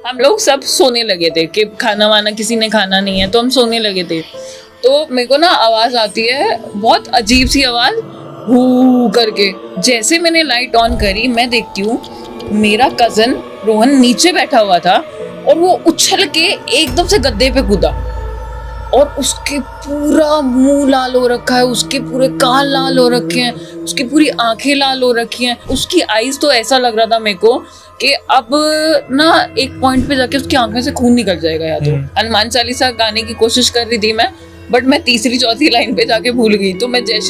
हम लोग सब सोने लगे थे कि खाना वाना किसी ने खाना नहीं है, तो हम सोने लगे थे। तो मेरे को ना आवाज़ आती है, बहुत अजीब सी आवाज़, हू करके। जैसे मैंने लाइट ऑन करी, मैं देखती हूँ मेरा कज़न रोहन नीचे बैठा हुआ था और वो उछल के एकदम से गद्दे पे कूदा और उसके पूरा मुंह लाल हो रखा है, उसके पूरे कान लाल हो रखे हैं, उसकी पूरी आंखें लाल हो रखी हैं, उसकी आईज तो ऐसा लग रहा था मेरे को कि अब ना एक पॉइंट पे जाके उसकी आंखों से खून निकल जाएगा। या तो हनुमान चालीसा गाने की कोशिश कर रही थी मैं, बट मैं तीसरी चौथी लाइन पे जाके भूल गई, तो मैं जय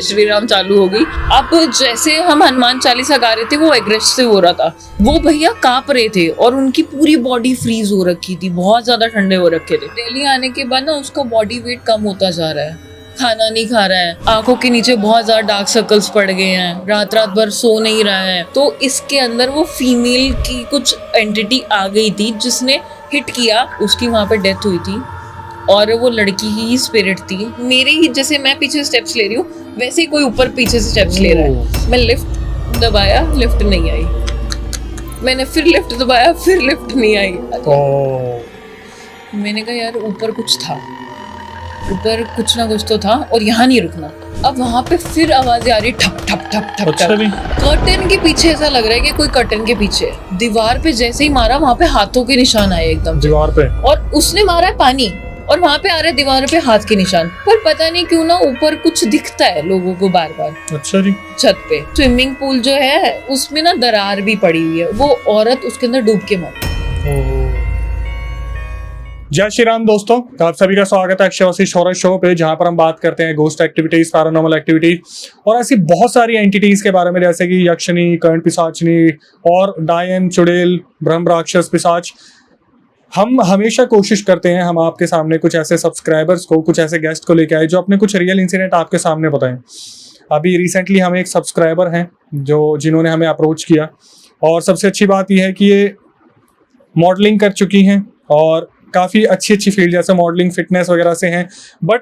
श्री राम चालू हो गई। अब जैसे हम हनुमान चालीसा गा रहे थे, वो एग्रेसिव हो रहा था, वो भैया कांप रहे थे और उनकी पूरी बॉडी फ्रीज हो रखी थी, बहुत ज्यादा ठंडे हो रखे थे। दिल्ली आने के बाद ना उसका बॉडी वेट कम होता जा रहा है, खाना नहीं खा रहा है, आंखों के नीचे बहुत ज्यादा डार्क सर्कल्स पड़ गए हैं, रात रात भर सो नहीं रहा है। तो इसके अंदर वो फीमेल की कुछ एंटिटी आ गई थी जिसने हिट किया, उसकी वहां पे डेथ हुई थी और वो लड़की ही स्पिरिट थी। मेरे ही जैसे मैं पीछे स्टेप्स ले रही हूँ, वैसे ही कोई ऊपर पीछे से स्टेप्स ले रहा है। मैं लिफ्ट दबाया, लिफ्ट नहीं आई, मैंने फिर लिफ्ट दबाया, फिर लिफ्ट नहीं आई। मैंने कहा यार ऊपर कुछ था, ऊपर कुछ ना कुछ तो था और यहाँ नहीं रुकना। अब वहां पे फिर आवाजें आ रही, ठप ठप ठप ठप ठप। कर्टन के पीछे ऐसा लग रहा है कि कोई कर्टन के पीछे। दीवार पे जैसे ही मारा, वहां पे हाथों के निशान आए एकदम दीवार पे, और उसने मारा है पानी और वहां पे आ रहे दीवार पे हाथ के निशान। पर पता नहीं क्यों ना ऊपर कुछ दिखता है लोगों को बार बार। अच्छा जी। छत पे स्विमिंग पूल जो है उसमें ना दरार भी पड़ी हुई है, वो औरत उसके अंदर डूब के मर। जय श्री राम दोस्तों, आप सभी का स्वागत है अक्षय वशिष्ठ हॉरर शो पे, जहां पर हम बात करते हैं घोस्ट एक्टिविटीज, पैरानॉर्मल एक्टिविटीज और ऐसी बहुत सारी एंटिटीज के बारे में, जैसे कि यक्षिणी, कर्ण पिशाचिनी और डायन, चुड़ैल, ब्रह्म राक्षस, पिशाच। हम हमेशा कोशिश करते हैं हम आपके सामने कुछ ऐसे सब्सक्राइबर्स को, कुछ ऐसे गेस्ट को लेके आए जो अपने कुछ रियल इंसिडेंट आपके सामने बताएं। अभी रिसेंटली हमें एक सब्सक्राइबर हैं जिन्होंने हमें अप्रोच किया, और सबसे अच्छी बात यह है कि ये मॉडलिंग कर चुकी हैं और काफ़ी अच्छी फील्ड जैसे मॉडलिंग, फिटनेस वगैरह से हैं। बट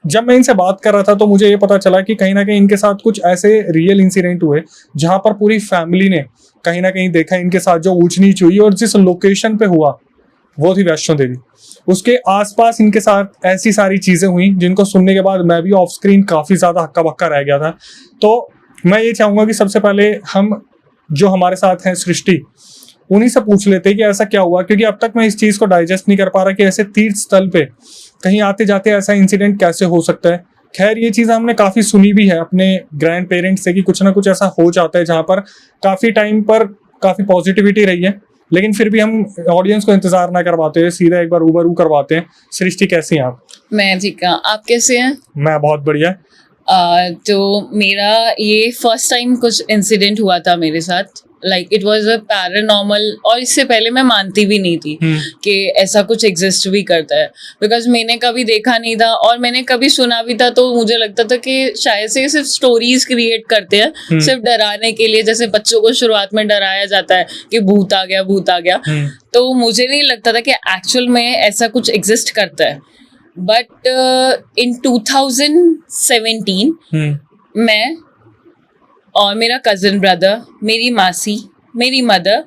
जब मैं इनसे बात कर रहा था तो मुझे ये पता चला कि कहीं ना कहीं इनके साथ कुछ ऐसे रियल इंसिडेंट हुए जहां पर पूरी फैमिली ने कहीं ना कहीं देखा इनके साथ जो ऊंच नीच हुई, और जिस लोकेशन पे हुआ वो थी वैष्णो देवी। उसके आसपास इनके साथ ऐसी सारी चीजें हुई जिनको सुनने के बाद मैं भी ऑफ स्क्रीन काफी ज्यादा हक्का बक्का रह गया था। तो मैं ये चाहूंगा कि सबसे पहले हम जो हमारे साथ हैं सृष्टि, उन्हीं से पूछ लेते कि ऐसा क्या हुआ, क्योंकि अब तक मैं इस चीज को डाइजेस्ट नहीं कर पा रहा कि ऐसे तीर्थ स्थल पे कहीं आते जाते ऐसा इंसिडेंट कैसे हो सकता है। खैर ये चीज हमने काफी सुनी भी है अपने ग्रैंड पेरेंट्स से कि कुछ ना कुछ ऐसा हो जाता है जहां पर काफी टाइम पर काफी पॉजिटिविटी रही है, लेकिन फिर भी हम ऑडियंस को इंतजार ना करवाते हुए सीधा एक बार रूबरू करवाते हैं। सृष्टि कैसी हैं आप? मैं ठीक हूँ, आप कैसे हैं? मैं बहुत बढ़िया। तो मेरा ये फर्स्ट टाइम कुछ इंसिडेंट हुआ था मेरे साथ, like it was a paranormal, और इससे पहले मैं मानती भी नहीं थी कि ऐसा कुछ एग्जिस्ट भी करता है, बिकॉज मैंने कभी देखा नहीं था और मैंने कभी सुना भी था, तो मुझे लगता था कि शायद से सिर्फ स्टोरीज क्रिएट करते हैं सिर्फ डराने के लिए, जैसे बच्चों को शुरुआत में डराया जाता है कि भूत आ गया, भूत आ गया। तो मुझे नहीं लगता था कि एक्चुअल में ऐसा कुछ एग्जिस्ट करता है। बट इन 2017 मैं और मेरा कज़न ब्रदर, मेरी मासी, मेरी मदर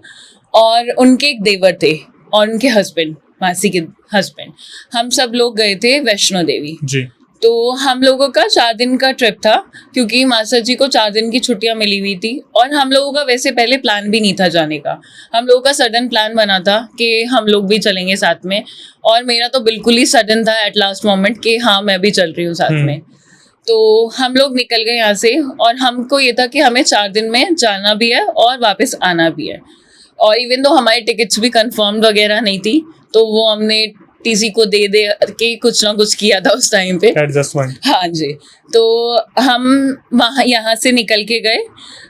और उनके एक देवर थे और उनके हस्बैंड, मासी के हस्बैंड, हम सब लोग गए थे वैष्णो देवी जी। तो हम लोगों का 4 दिन का ट्रिप था, क्योंकि मासा जी को 4 दिन की छुट्टियां मिली हुई थी और हम लोगों का वैसे पहले प्लान भी नहीं था जाने का। हम लोगों का सडन प्लान बना था कि हम लोग भी चलेंगे साथ में, और मेरा तो बिल्कुल ही सडन था एट लास्ट मोमेंट कि हाँ मैं भी चल रही हूँ साथ में। तो हम लोग निकल गए यहाँ से और हमको ये था कि हमें 4 दिन में जाना भी है और वापस आना भी है, और इवन दो हमारी टिकट्स भी कंफर्म वगैरह नहीं थी, तो वो हमने टीसी को दे के कुछ ना कुछ किया था उस टाइम पे, एडजस्टमेंट। हाँ जी। तो हम वहाँ यहाँ से निकल के गए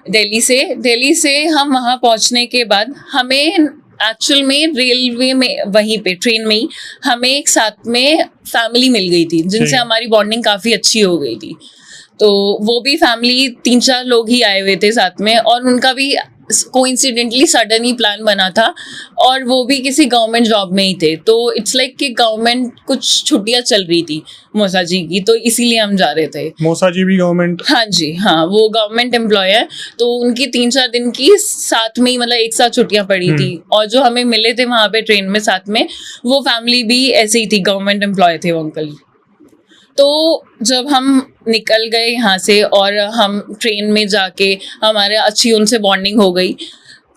दिल्ली से हम वहाँ पहुँचने के बाद हमें एक्चुअल में रेलवे में, वहीं पे ट्रेन में ही हमें एक साथ में फैमिली मिल गई थी जिनसे हमारी बॉन्डिंग काफ़ी अच्छी हो गई थी। तो वो भी फैमिली 3-4 लोग ही आए हुए थे साथ में, और उनका भी कोइंसिडेंटली सडन ही प्लान बना था और वो भी किसी गवर्नमेंट जॉब में ही थे, तो इट्स लाइक कि गवर्नमेंट कुछ छुट्टियां चल रही थी मौसा जी की, तो इसीलिए हम जा रहे थे। मौसा जी भी गवर्नमेंट? हाँ जी, हाँ, वो गवर्नमेंट एम्प्लॉय है, तो उनकी 3-4 दिन की साथ में ही मतलब एक साथ छुट्टियां पड़ी थी। और जो हमें मिले थे वहां पे ट्रेन में साथ में, वो फैमिली भी ऐसे ही थी, गवर्नमेंट एम्प्लॉय थे वो अंकल। तो जब हम निकल गए यहाँ से और हम ट्रेन में जाके हमारे अच्छी उनसे बॉन्डिंग हो गई,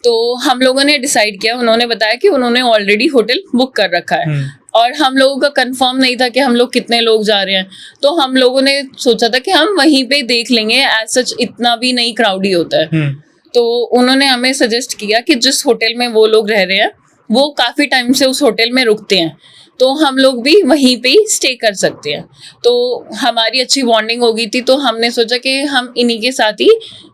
तो हम लोगों ने डिसाइड किया, उन्होंने बताया कि उन्होंने ऑलरेडी होटल बुक कर रखा है और हम लोगों का कंफर्म नहीं था कि हम लोग कितने लोग जा रहे हैं, तो हम लोगों ने सोचा था कि हम वहीं पे देख लेंगे, एज सच इतना भी नहीं क्राउडी होता है। तो उन्होंने हमें सजेस्ट किया कि जिस होटल में वो लोग रह रहे हैं वो काफ़ी टाइम से उस होटल में रुकते हैं, तो हम लोग भी वहीं पे ही स्टे कर सकते हैं। तो हमारी अच्छी बॉन्डिंग हो गई थी, तो हमने सोचा कि हम इन्हीं के साथ ही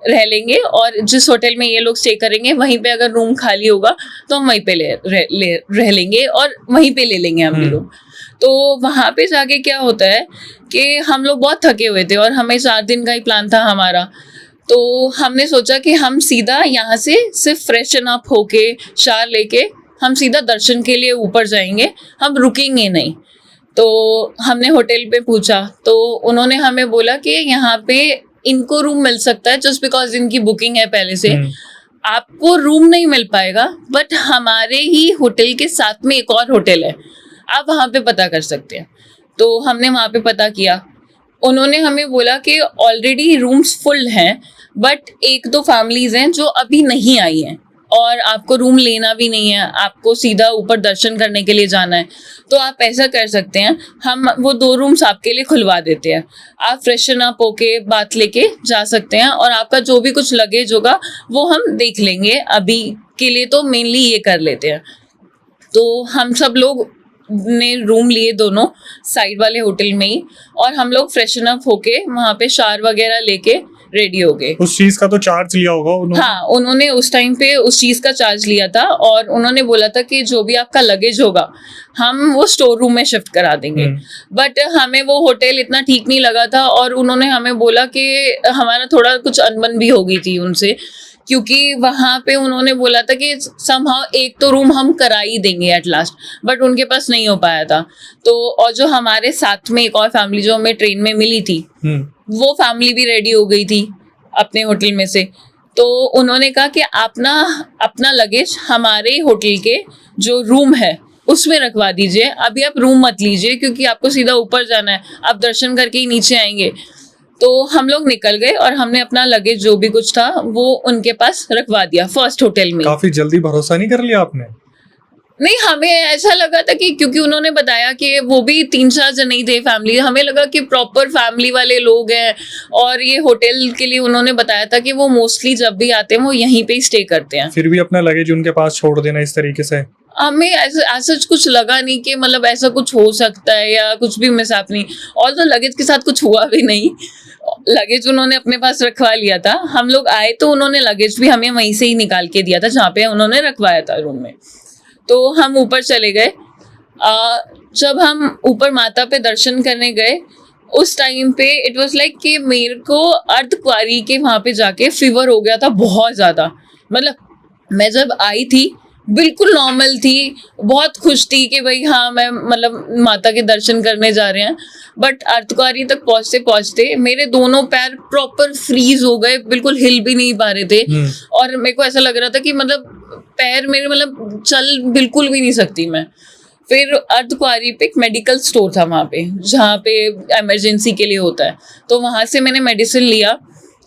रह लेंगे और जिस होटल में ये लोग स्टे करेंगे वहीं पे अगर रूम खाली होगा तो हम वहीं पे रह लेंगे और वहीं पे ले लेंगे हम लोग। तो वहाँ पे जाके क्या होता है कि हम लोग बहुत थके हुए थे और हमें 4 दिन का ही प्लान था हमारा, तो हमने सोचा कि हम सीधा यहाँ से सिर्फ फ्रेशन अप होके शावर लेके हम सीधा दर्शन के लिए ऊपर जाएंगे, हम रुकेंगे नहीं। तो हमने होटल पे पूछा, तो उन्होंने हमें बोला कि यहाँ पे इनको रूम मिल सकता है जस्ट बिकॉज इनकी बुकिंग है पहले से, आपको रूम नहीं मिल पाएगा, बट हमारे ही होटल के साथ में एक और होटल है, आप वहाँ पे पता कर सकते हैं। तो हमने वहाँ पे पता किया, उन्होंने हमें बोला कि ऑलरेडी रूम्स फुल हैं, बट 1-2 फैमिलीज हैं जो अभी नहीं आई हैं और आपको रूम लेना भी नहीं है, आपको सीधा ऊपर दर्शन करने के लिए जाना है, तो आप ऐसा कर सकते हैं, हम वो 2 रूम्स आपके लिए खुलवा देते हैं, आप फ्रेशन अप होके बात लेके जा सकते हैं और आपका जो भी कुछ लगेज होगा वो हम देख लेंगे, अभी के लिए तो मेनली ये कर लेते हैं। तो हम सब लोग ने रूम लिए दोनों साइड वाले होटल में ही, और हम लोग फ्रेशन अप होके वहाँ पे शावर वगैरह लेके रेडी हो गए। उस चीज का तो चार्ज लिया होगा उन्होंने? हाँ, उन्होंने उस टाइम पे उस चीज का चार्ज लिया था और उन्होंने बोला था कि जो भी आपका लगेज होगा हम वो स्टोर रूम में शिफ्ट करा देंगे। बट हमें वो होटल इतना ठीक नहीं लगा था और उन्होंने हमें बोला कि हमारा थोड़ा कुछ अनबन भी हो गई थी उनसे, क्योंकि वहाँ पे उन्होंने बोला था कि समहाउ एक तो रूम हम करा ही देंगे एट लास्ट, बट उनके पास नहीं हो पाया था। तो और जो हमारे साथ में एक और फैमिली जो हमें ट्रेन में मिली थी, वो फैमिली भी रेडी हो गई थी अपने होटल में से, तो उन्होंने कहा कि आप ना अपना लगेज हमारे होटल के जो रूम है उसमें रखवा दीजिए, अभी आप रूम मत लीजिए क्योंकि आपको सीधा ऊपर जाना है, आप दर्शन करके ही नीचे आएंगे। तो हम लोग निकल गए और हमने अपना लगेज जो भी कुछ था वो उनके पास रखवा दिया फर्स्ट होटल में। काफी जल्दी भरोसा नहीं कर लिया आपने? नहीं, हमें ऐसा लगा था कि क्योंकि उन्होंने बताया कि वो भी 3-4 जन ही थे फैमिली, हमें लगा कि प्रॉपर फैमिली वाले लोग हैं और ये होटल के लिए उन्होंने बताया था कि वो मोस्टली जब भी आते हैं वो यहीं पे ही स्टे करते हैं। फिर भी अपना लगेज उनके पास छोड़ देना इस तरीके से? हमें ऐसा कुछ लगा नहीं कि मतलब ऐसा कुछ हो सकता है या कुछ भी मिसहैप नहीं, और तो लगेज के साथ कुछ हुआ भी नहीं, लगेज उन्होंने अपने पास रखवा लिया था। हम लोग आए तो उन्होंने लगेज भी हमें वहीं से ही निकाल के दिया था जहाँ पे उन्होंने रखवाया था रूम में। तो हम ऊपर चले गए। जब हम ऊपर माता पे दर्शन करने गए उस टाइम पे इट वाज लाइक कि मेरे को अर्धकुंवारी के वहाँ पे जाके फीवर हो गया था बहुत ज़्यादा। मतलब मैं जब आई थी बिल्कुल नॉर्मल थी, बहुत खुश थी कि भाई हाँ मैं मतलब माता के दर्शन करने जा रहे हैं, बट अर्धकुंवारी तक पहुँचते पहुँचते मेरे दोनों पैर प्रॉपर फ्रीज हो गए, बिल्कुल हिल भी नहीं पा रहे थे और मेरे को ऐसा लग रहा था कि मतलब पैर मेरे मतलब चल बिल्कुल भी नहीं सकती मैं। फिर अर्धकुंवारी पे एक मेडिकल स्टोर था वहाँ पे जहाँ पे इमरजेंसी के लिए होता है, तो वहाँ से मैंने मेडिसिन लिया।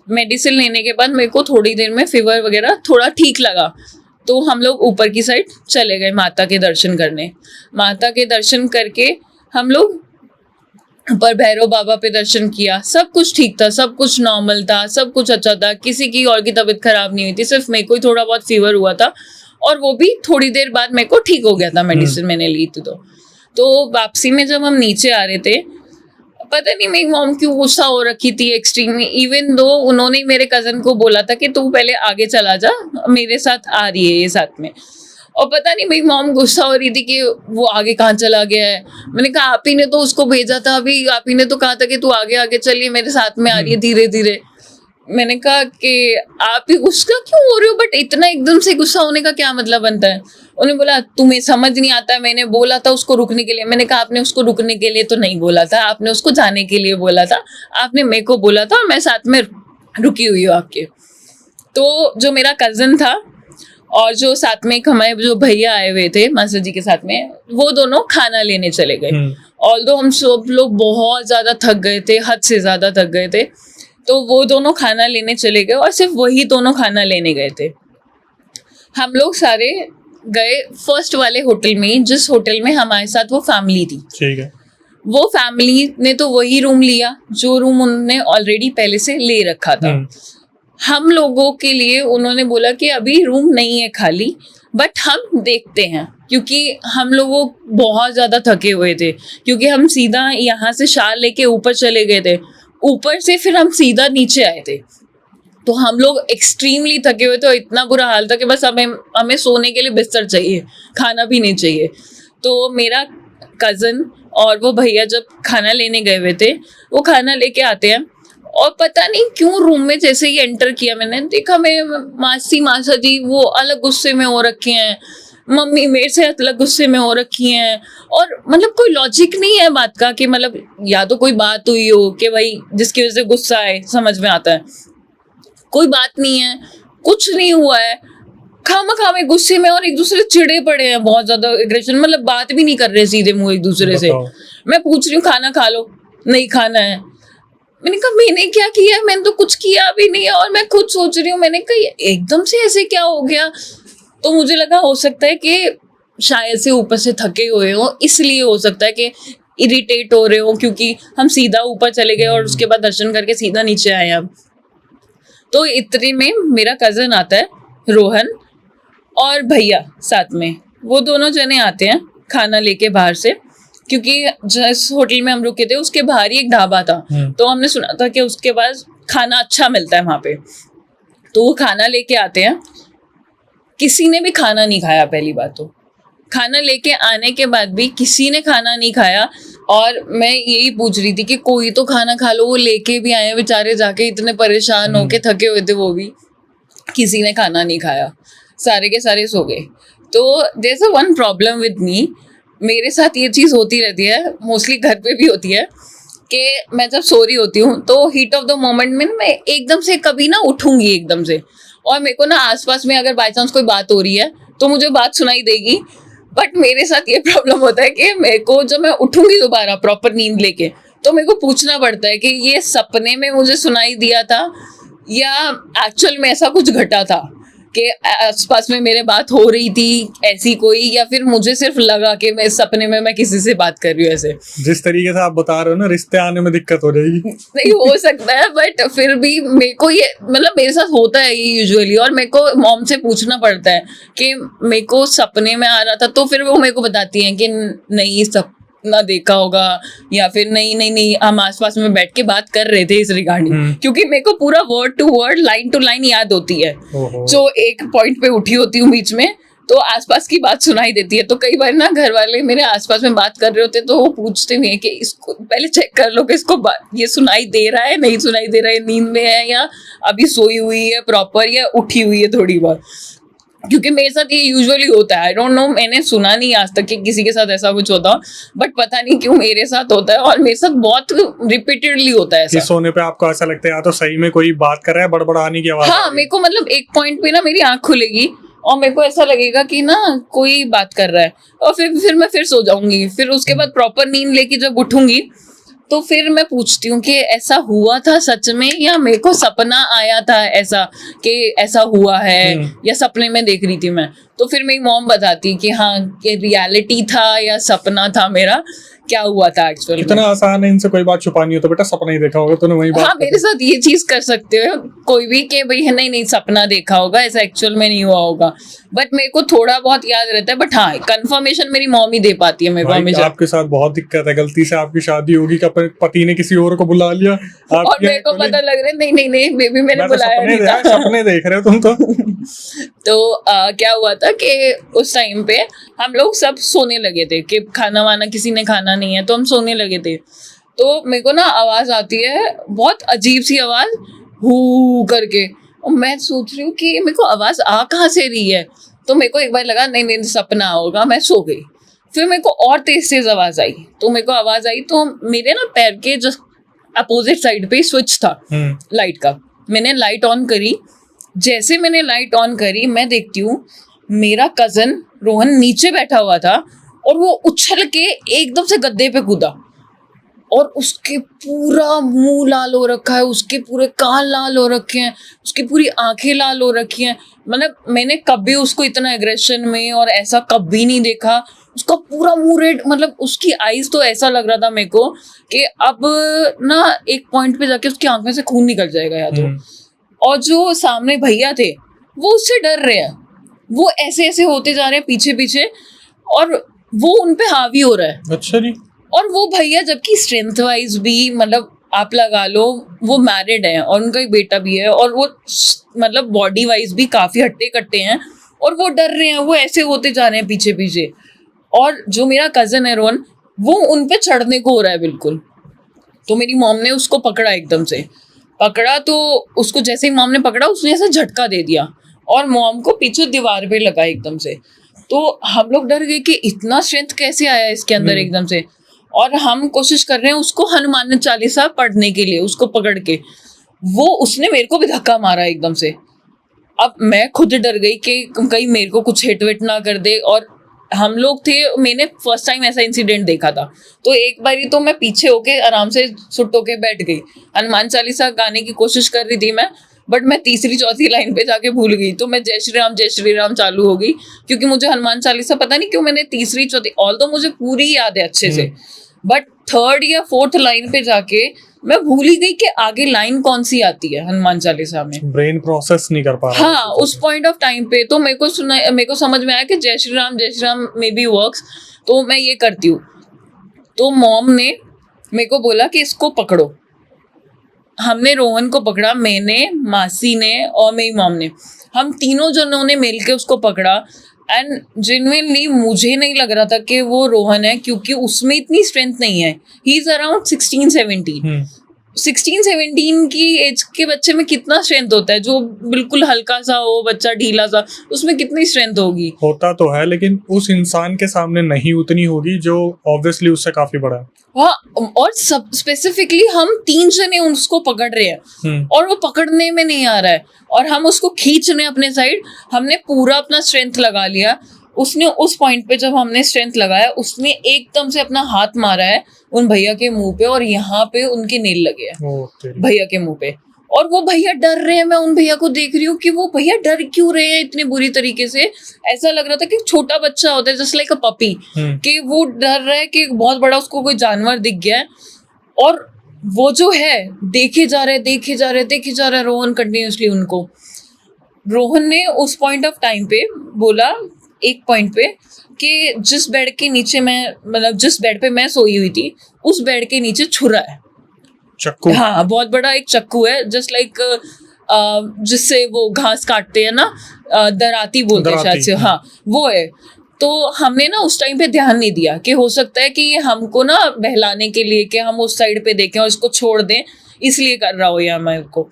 मेडिसिन लेने के बाद मेरे को थोड़ी देर में फीवर वगैरह थोड़ा ठीक लगा, तो हम लोग ऊपर की साइड चले गए माता के दर्शन करने। माता के दर्शन करके हम लोग ऊपर भैरव बाबा पे दर्शन किया, सब कुछ ठीक था, सब कुछ नॉर्मल था, सब कुछ अच्छा था, किसी की और की तबीयत खराब नहीं हुई थी, सिर्फ मेरे को ही थोड़ा बहुत फीवर हुआ था और वो भी थोड़ी देर बाद मेरे को ठीक हो गया था, मेडिसिन मैंने ली थी। तो वापसी में जब हम नीचे आ रहे थे, पता नहीं मेरी मॉम क्यों गुस्सा हो रखी थी एक्सट्रीम, इवन दो उन्होंने मेरे कजन को बोला था कि तू पहले आगे चला जा, मेरे साथ आ रही है ये साथ में, और पता नहीं मेरी मॉम गुस्सा हो रही थी कि वो आगे कहाँ चला गया है। मैंने कहा आप ही ने तो उसको भेजा था, अभी आप ही ने तो कहा था कि तू आगे आगे चलिए, मेरे साथ में आ रही है धीरे धीरे। मैंने कहा कि आप ही गुस्सा क्यों हो रहे हो, बट इतना एकदम से गुस्सा होने का क्या मतलब बनता है। उन्होंने बोला तुम्हें समझ नहीं आता, मैंने बोला था उसको रुकने के लिए। मैंने कहा आपने उसको रुकने के लिए तो नहीं बोला था, आपने उसको जाने के लिए बोला था, आपने मेरे को बोला था और मैं साथ में रुकी हुई हूँ आपके। तो जो मेरा कजन था और जो साथ में एक हमारे जो भैया आए हुए थे मास्टर जी के साथ में, वो दोनों खाना लेने चले गए। ऑल्दो हम सब लोग बहुत ज्यादा थक गए थे, हद से ज्यादा थक गए थे, तो वो दोनों खाना लेने चले गए और सिर्फ वही दोनों खाना लेने गए थे। हम लोग सारे गए फर्स्ट वाले होटल में, जिस होटल में हमारे साथ वो फैमिली थी। ठीक है। वो फैमिली ने तो वही रूम लिया जो रूम उन्होंने ऑलरेडी पहले से ले रखा था। हम लोगों के लिए उन्होंने बोला कि अभी रूम नहीं है खाली, बट हम देखते हैं, क्योंकि हम लोग बहुत ज़्यादा थके हुए थे, क्योंकि हम सीधा यहाँ से शाल लेके ऊपर चले गए थे, ऊपर से फिर हम सीधा नीचे आए थे, तो हम लोग एक्सट्रीमली थके हुए थे और इतना बुरा हाल था कि बस हमें सोने के लिए बिस्तर चाहिए, खाना भी नहीं चाहिए। तो मेरा कज़न और वो भैया जब खाना लेने गए हुए थे, वो खाना लेके आते हैं और पता नहीं क्यों रूम में जैसे ही एंटर किया मैंने देखा, मेरे मासा जी वो अलग गुस्से में हो रखे हैं, मम्मी मेरे से अलग गुस्से में हो रखी हैं, और मतलब कोई लॉजिक नहीं है बात का कि मतलब या तो कोई बात हुई हो कि भाई जिसकी वजह से गुस्सा आए, समझ में आता है, कोई बात नहीं है, कुछ नहीं हुआ है, खामे गुस्से में और एक दूसरे चिड़े पड़े हैं, बहुत ज्यादा एग्रेशन, मतलब बात भी नहीं कर रहे सीधे मुंह एक दूसरे से। मैं पूछ रही हूँ खाना खा लो, नहीं खाना है। मैंने कहा मैंने क्या किया, मैंने तो कुछ किया भी नहीं है, और मैं खुद सोच रही हूँ, मैंने कहा एकदम से ऐसे क्या हो गया। तो मुझे लगा हो सकता है कि शायद से ऊपर से थके हुए हो, इसलिए हो सकता है कि इरिटेट हो रहे हो, क्योंकि हम सीधा ऊपर चले गए और उसके बाद दर्शन करके सीधा नीचे आए अब। तो इतने में मेरा कजन आता है रोहन और भैया साथ में, वो दोनों जने आते हैं खाना लेके बाहर से, क्योंकि जिस होटल में हम रुके थे उसके बाहर ही एक ढाबा था, तो हमने सुना था कि उसके पास खाना अच्छा मिलता है वहाँ पे। तो वो खाना लेके आते हैं, किसी ने भी खाना नहीं खाया। पहली बात तो खाना लेके आने के बाद भी किसी ने खाना नहीं खाया, और मैं यही पूछ रही थी कि कोई तो खाना खा लो, वो लेके भी आए बेचारे, जाके इतने परेशान होके थके हुए थे वो भी, किसी ने खाना नहीं खाया, सारे के सारे सो गए। तो there is a one problem with me, मेरे साथ ये चीज़ होती रहती है, मोस्टली घर पे भी होती है, कि मैं जब सो रही होती हूँ तो हीट ऑफ द मोमेंट में मैं एकदम से कभी ना उठूंगी एकदम से, और मेरे को ना आसपास में अगर बाई चांस कोई बात हो रही है तो मुझे बात सुनाई देगी, बट मेरे साथ ये प्रॉब्लम होता है कि मेरे को जब मैं उठूंगी दोबारा प्रॉपर नींद लेके, तो मेरे को पूछना पड़ता है कि ये सपने में मुझे सुनाई दिया था या एक्चुअल में ऐसा कुछ घटा था, कि आसपास में मेरे बात हो रही थी ऐसी कोई, या फिर मुझे सिर्फ लगा कि मैं सपने में मैं किसी से बात कर रही हूँ ऐसे। जिस तरीके से आप बता रहे हो ना, रिश्ते आने में दिक्कत हो जाएगी। नहीं हो सकता है, बट फिर भी मेरे को ये मतलब मेरे साथ होता है ये यूजुअली, और मेरे को मॉम से पूछना पड़ता है कि मेरे को सपने में आ रहा था, तो फिर वो मेरे को बताती हैं कि नहीं सपना देखा होगा, या फिर नहीं हम आसपास में बैठ के बात कर रहे थे इस रिगार्डिंग, क्योंकि मेरे को पूरा word to word line to line याद होती है, जो एक पॉइंट पे उठी होती हूँ बीच में, तो आसपास की बात सुनाई देती है। तो कई बार ना घर वाले मेरे आसपास में बात कर रहे होते हैं, तो वो पूछते भी हैं कि इसको पहले चेक कर लो कि इसको ये सुनाई दे रहा है, नहीं सुनाई दे रहा है, नींद में है या अभी सोई हुई है प्रॉपर, या उठी हुई है थोड़ी बहुत, क्योंकि मेरे साथ ये यूजुअली होता है। आई डोंट नो, मैंने सुना नहीं आज तक कि किसी के साथ ऐसा कुछ होता, बट पता नहीं क्यों मेरे साथ होता है, और मेरे साथ बहुत रिपीटेडली होता है ऐसा। सोने पे आपको ऐसा लगता है या तो सही में कोई बात कर रहा है, बड़बड़ाने की आवाज। हाँ, मेरे को मतलब एक पॉइंट पे ना मेरी आंख खुलेगी और मेरे को ऐसा लगेगा कि ना कोई बात कर रहा है, और फिर मैं फिर सो जाऊंगी। फिर उसके बाद प्रॉपर नींद लेके जब उठूंगी तो फिर मैं पूछती हूँ कि ऐसा हुआ था सच में, या मेरे को सपना आया था ऐसा कि ऐसा हुआ है, या सपने में देख रही थी मैं। तो फिर मेरी मॉम बताती कि हाँ कि रियलिटी था या सपना था मेरा, क्या हुआ था एक्चुअली। इतना आसान है इनसे कोई बात छुपानी हो तो बेटा सपना ही देखा होगा, तूने वही बात। हाँ, मेरे साथ ये चीज कर सकते हो कोई भी कि भाई नहीं सपना देखा होगा, ऐसा एक्चुअल में नहीं हुआ होगा, बट मेरे को थोड़ा बहुत याद रहता है। बट हाँ, कंफर्मेशन मेरी मॉम ही दे पाती है मेरे को हमेशा। आपके साथ बहुत दिक्कत है, गलती से आपकी शादी होगी कि अपने पति ने किसी और को बुला लिया, और मेरे को पता लग रहा है नहीं बेबी मैंने बुलाया नहीं था। सपने देख रहे हो तुम तो क्या हुआ था कि उस टाइम पे हम लोग सब सोने लगे थे, कि खाना वाना किसी ने खाना नहीं है, तो हम सोने लगे थे। तो मेरे को ना आवाज आती है, बहुत अजीब सी आवाज, हू करके। और मैं सोच रही हूँ कि मेरे को आवाज आ कहाँ से रही है, तो मेरे को एक बार लगा नहीं नहीं सपना होगा, मैं सो गई। फिर मेरे को और तेज तेज आवाज आई, तो मेरे को आवाज आई तो मेरे ना पैर के जस्ट अपोजिट साइड पे स्विच था लाइट का। मैंने लाइट ऑन करी, जैसे मैंने लाइट ऑन करी मैं देखती हूँ मेरा कजन रोहन नीचे बैठा हुआ था और वो उछल के एकदम से गद्दे पे कूदा और उसके पूरा मुंह लाल हो रखा है, उसके पूरे कान लाल हो रखे हैं, उसकी पूरी आंखें लाल हो रखी हैं। मतलब मैंने कभी उसको इतना एग्रेशन में और ऐसा कभी नहीं देखा। उसका पूरा मुंह रेड, मतलब उसकी आईज तो ऐसा लग रहा था मेरे को कि अब ना एक पॉइंट पे जाके उसकी आंख में से खून निकल जाएगा या तो। और जो सामने भैया थे वो उससे डर रहे हैं, वो ऐसे ऐसे होते जा रहे हैं पीछे पीछे और वो उनपे हावी हो रहा है। अच्छा जी। और वो भैया जबकि स्ट्रेंथ वाइज भी मतलब आप लगा लो वो मैरिड हैं और उनका एक बेटा भी है और वो मतलब बॉडी वाइज भी काफी हट्टे कट्टे हैं और वो डर रहे हैं, वो ऐसे होते जा रहे हैं पीछे पीछे। और जो मेरा कजन है रोहन, वो उन पे चढ़ने को हो रहा है बिल्कुल। तो मेरी मॉम ने उसको पकड़ा, एकदम से पकड़ा, तो उसको जैसे ही मॉम ने पकड़ा उसने ऐसा झटका दे दिया और मॉम को पीछे दीवार पे लगा एकदम से। तो हम लोग डर गए कि इतना स्ट्रेंथ कैसे आया इसके अंदर एकदम से। और हम कोशिश कर रहे हैं उसको हनुमान चालीसा पढ़ने के लिए, उसको पकड़ के। वो उसने मेरे को भी धक्का मारा एकदम से। अब मैं खुद डर गई कि कहीं मेरे को कुछ हिट विट ना कर दे। और हम लोग थे, मैंने फर्स्ट टाइम ऐसा इंसिडेंट देखा था, तो एक बारी तो मैं पीछे होके आराम से सुट होके बैठ गई, हनुमान चालीसा गाने की कोशिश कर रही थी मैं, बट मैं तीसरी चौथी लाइन पे जाके भूल गई। तो मैं जय श्री राम चालू हो गई, क्योंकि मुझे हनुमान चालीसा पता नहीं क्यों मैंने तीसरी चौथी, ऑल तो मुझे पूरी याद है अच्छे से, बट थर्ड या फोर्थ लाइन पे जाके मैं भूल ही गई कि आगे लाइन कौन सी आती है हनुमान चालीसा में। ब्रेन प्रोसेस नहीं कर पा रहा। हाँ, उस पॉइंट ऑफ टाइम पे तो मेरे को समझ में आया कि जय Shri Ram may be works, तो मैं ये करती हूँ। तो मॉम ने मेरे को बोला कि इसको पकड़ो। हमने रोहन को पकड़ा, मैंने, मासी ने और मेरी मॉम ने, हम तीनों जनों ने मिलके उसको पकड़ा। एंड जेन्युइनली मुझे नहीं लग रहा था कि वो रोहन है, क्योंकि उसमें इतनी स्ट्रेंथ नहीं है। ही इज अराउंड 16-17 की एज के बच्चे में कितना स्ट्रेंथ होता है, जो बिल्कुल हल्का सा हो बच्चा, ढीला सा, उसमें कितनी स्ट्रेंथ होगी। होता तो है, लेकिन उस इंसान के सामने नहीं उतनी होगी जो ऑब्वियसली उससे काफी बड़ा है। हाँ, और सब स्पेसिफिकली हम 3 जने उसको पकड़ रहे हैं और वो पकड़ने में नहीं आ रहा है और हम उसको खींच रहे हैं अपने साइड। हमने पूरा अपना स्ट्रेंथ लगा लिया। उसने उस पॉइंट पे जब हमने स्ट्रेंथ लगाया, उसने एकदम से अपना हाथ मारा है उन भैया के मुंह पे और यहाँ पे उनके नेल लगे हैं भैया के मुंह पे। और वो भैया डर रहे हैं, मैं उन भैया को देख रही हूँ कि वो भैया डर क्यों रहे हैं इतने बुरी तरीके से। ऐसा लग रहा था कि छोटा बच्चा होता है, जस्ट लाइक अ पपी, कि वो डर रहा है कि बहुत बड़ा उसको कोई जानवर दिख गया है। और वो जो है देखे जा रहे रोहन कंटिन्यूसली उनको। रोहन ने उस पॉइंट ऑफ टाइम पे बोला, एक पॉइंट पे, कि जिस बेड के नीचे मैं, मतलब जिस बेड पे मैं सोई हुई थी, उस बेड के नीचे छुरा है, चक्कू। हाँ, बहुत बड़ा एक चक्कू है, जस्ट लाइक जिससे वो घास काटते हैं ना, दराती बोलते हैं शायद से, हाँ वो है। तो हमने ना उस टाइम पे ध्यान नहीं दिया कि हो सकता है कि ये हमको ना बहलाने के लिए, कि हम उस साइड पे देखें और इसको छोड़ दें, इसलिए कर रहा हो या मेरे को।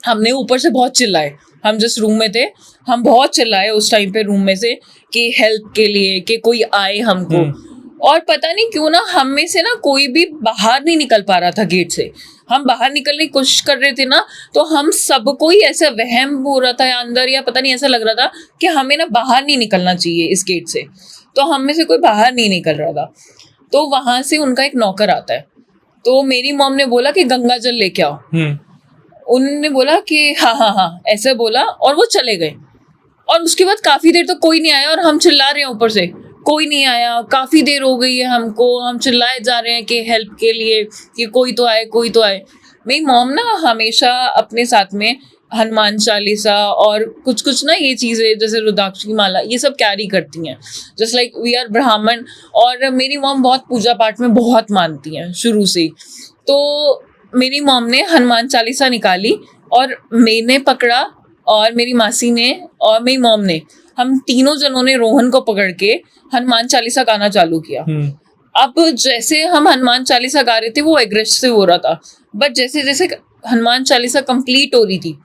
हमने ऊपर से बहुत चिल्लाए, हम जिस रूम में थे हम बहुत चिल्लाए उस टाइम पे रूम में से कि हेल्प के लिए, कि कोई आए हमको। और पता नहीं क्यों ना हम में से ना कोई भी बाहर नहीं निकल पा रहा था गेट से। हम बाहर निकलने की कोशिश कर रहे थे ना, तो हम सबको ही ऐसा वहम हो रहा था अंदर, या पता नहीं ऐसा लग रहा था कि हमें ना बाहर नहीं निकलना चाहिए इस गेट से। तो हम में से कोई बाहर नहीं निकल रहा था। तो वहां से उनका एक नौकर आता है, तो मेरी मॉम ने बोला कि गंगा जल लेके आओ। उन्होंने बोला कि हाँ ऐसे बोला और वो चले गए। और उसके बाद काफी देर तक कोई नहीं आया और हम चिल्ला रहे हैं ऊपर से, कोई नहीं आया। काफी देर हो गई है हमको, हम चिल्लाए जा रहे हैं कि हेल्प के लिए, कि कोई तो आए, कोई तो आए। मेरी मॉम ना हमेशा अपने साथ में हनुमान चालीसा और कुछ ना ये चीजें जैसे रुद्राक्ष की माला, ये सब कैरी करती हैं, जस्ट लाइक वी आर ब्राह्मण। और मेरी मॉम बहुत पूजा पाठ में बहुत मानती हैं शुरू से। तो मेरी मॉम ने हनुमान चालीसा निकाली और मैंने पकड़ा, और मेरी मासी ने और मेरी मॉम ने, हम तीनों जनों ने रोहन को पकड़ के हनुमान चालीसा गाना चालू किया। अब जैसे हम हनुमान चालीसा गा रहे थे वो एग्रेसिव हो रहा था, बट जैसे जैसे हनुमान चालीसा कंप्लीट हो रही थी,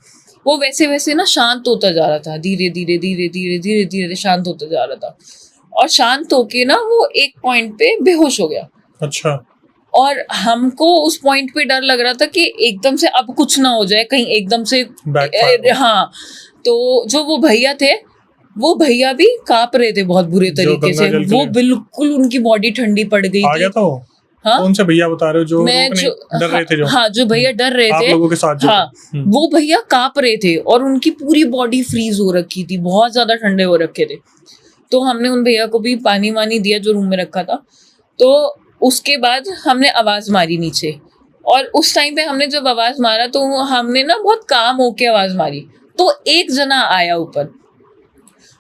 वो वैसे वैसे ना शांत होता जा रहा था, धीरे धीरे धीरे धीरे धीरे धीरे शांत होता जा रहा था। और शांत होके ना वो एक पॉइंट पे बेहोश हो गया। अच्छा। और हमको उस पॉइंट पे डर लग रहा था कि एकदम से अब कुछ ना हो जाए, कहीं एकदम से Backfire हो। हाँ। तो जो वो भैया थे, वो भैया भी कांप रहे थे बहुत बुरे जो तरीके से, गंगा जल के वो लिए। बिल्कुल उनकी बॉडी ठंडी पड़ गई आ थी। गया था वो? हाँ, कौन से भैया बता रहे हो जो मैं रोकने जो डर रहे थे? जो हाँ, जो भैया डर रहे आप थे, लोगों के साथ जो हाँ, थे। वो भैया कांप रहे थे और उनकी पूरी बॉडी फ्रीज हो रखी थी, बहुत ज्यादा ठंडे हो रखे थे। तो हमने उन भैया को भी पानी वानी दिया जो रूम में रखा था। तो उसके बाद हमने आवाज मारी नीचे, और उस टाइम पे हमने जब आवाज मारा तो हमने ना बहुत काम होके आवाज मारी, तो एक जना आया ऊपर।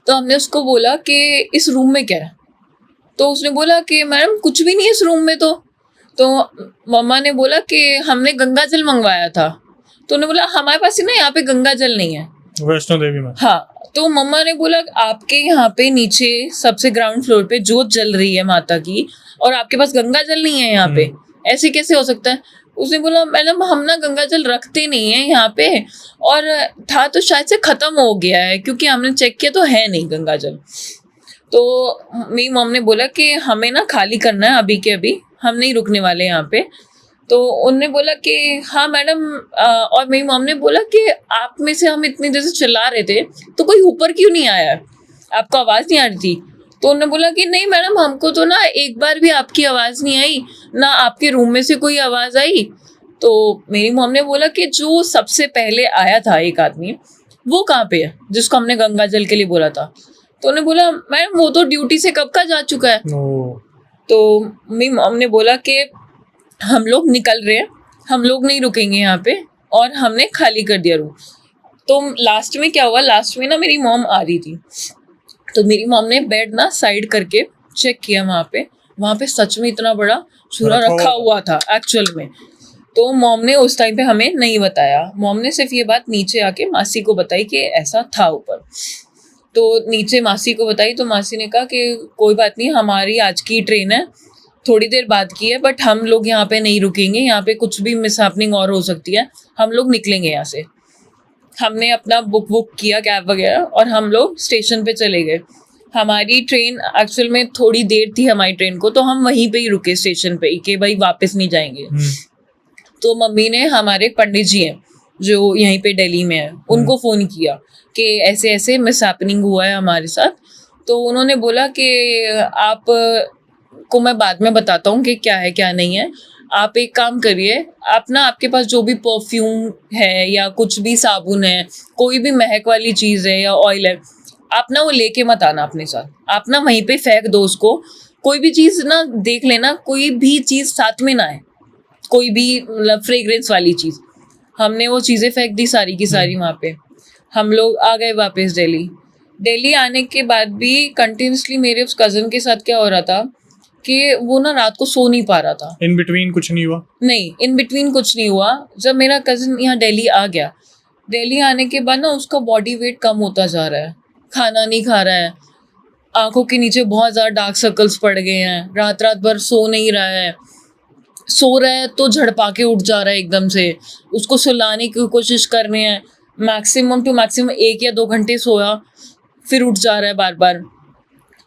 तो हमने उसको बोला कि इस रूम में क्या है? तो उसने बोला कि मैडम कुछ भी नहीं है इस रूम में। तो मम्मा ने बोला कि हमने गंगा जल मंगवाया था। तो उन्होंने बोला हमारे पास ही ना यहाँ पे गंगा जल नहीं है। वैष्णो देवी में? हाँ। तो मम्मा ने बोला आपके यहाँ पे नीचे सबसे ग्राउंड फ्लोर पे जोत जल रही है माता की, और आपके पास गंगा जल नहीं है यहाँ पे, ऐसे कैसे हो सकता है? उसने बोला मैडम हम ना गंगा जल रखते नहीं है यहाँ पे, और था तो शायद से खत्म हो गया है, क्योंकि हमने चेक किया तो है नहीं गंगा जल। तो मेरी मॉम ने बोला कि हमें ना खाली करना है अभी के अभी, हम नहीं रुकने वाले यहाँ पे। तो उनने बोला कि हाँ मैडम, और मेरी मॉम ने बोला कि आप में से हम इतनी देर से चिल्ला रहे थे तो कोई ऊपर क्यों नहीं आया, आपको आवाज नहीं आ रही थी? तो उन्होंने बोला कि नहीं मैडम, हमको तो ना एक बार भी आपकी आवाज नहीं आई, ना आपके रूम में से कोई आवाज आई। तो मेरी मॉम ने बोला कि जो सबसे पहले आया था एक आदमी, वो कहाँ पे है जिसको हमने गंगा जल के लिए बोला था? तो उन्होंने बोला मैडम वो तो ड्यूटी से कब का जा चुका है। तो मेरी मॉम ने बोला कि हम लोग निकल रहे हैं, हम लोग नहीं रुकेंगे यहाँ पे, और हमने खाली कर दिया रूम। तो लास्ट में क्या हुआ, लास्ट में ना मेरी मॉम आ रही थी, तो मेरी मॉम ने बेड ना साइड करके चेक किया, वहाँ पे सच में इतना बड़ा छुरा रखा हुआ था एक्चुअल में। तो मॉम ने उस टाइम पे हमें नहीं बताया, मॉम ने सिर्फ ये बात नीचे आके मासी को बताई कि ऐसा था ऊपर। तो नीचे मासी को बताई तो मासी ने कहा कि कोई बात नहीं, हमारी आज की ट्रेन है, थोड़ी देर बाद की है, बट हम लोग यहाँ पे नहीं रुकेंगे, यहाँ पे कुछ भी मिसहैपनिंग और हो सकती है, हम लोग निकलेंगे यहाँ से। हमने अपना बुक किया कैब वगैरह और हम लोग स्टेशन पे चले गए। हमारी ट्रेन एक्चुअल में थोड़ी देर थी हमारी ट्रेन को, तो हम वहीं पे ही रुके स्टेशन पे ही कि भाई वापस नहीं जाएंगे। तो मम्मी ने, हमारे पंडित जी हैं जो यहीं पे दिल्ली में है, उनको फ़ोन किया कि ऐसे ऐसे मिसहैपनिंग हुआ है हमारे साथ। तो उन्होंने बोला कि आप को मैं बाद में बताता हूँ कि क्या है क्या नहीं है, आप एक काम करिए, आप ना आपके पास जो भी परफ्यूम है या कुछ भी साबुन है, कोई भी महक वाली चीज़ है या ऑयल है, आप ना वो लेके मत आना अपने साथ, आप ना वहीं पे फेंक दो उसको। कोई भी चीज़ ना देख लेना, कोई भी चीज़ साथ में ना आए, कोई भी मतलब फ्रेग्रेंस वाली चीज़। हमने वो चीज़ें फेंक दी सारी की सारी वहाँ पे। हम लोग आ गए वापस दिल्ली आने के बाद भी कंटिन्यूसली मेरे उस कज़न के साथ क्या हो रहा था कि वो ना रात को सो नहीं पा रहा था। इन बिटवीन कुछ नहीं हुआ? नहीं, इन बिटवीन कुछ नहीं हुआ। जब मेरा कज़न यहाँ दिल्ली आ गया, दिल्ली आने के बाद ना उसका बॉडी वेट कम होता जा रहा है, खाना नहीं खा रहा है, आंखों के नीचे बहुत ज़्यादा डार्क सर्कल्स पड़ गए हैं, रात भर सो नहीं रहा है, सो रहा है तो झड़पा के उठ जा रहा है एकदम से, उसको सुलाने की कोशिश कर रहे हैं, मैक्सिमम टू मैक्सिमम 1 या 2 घंटे सोया, फिर उठ जा रहा है बार बार।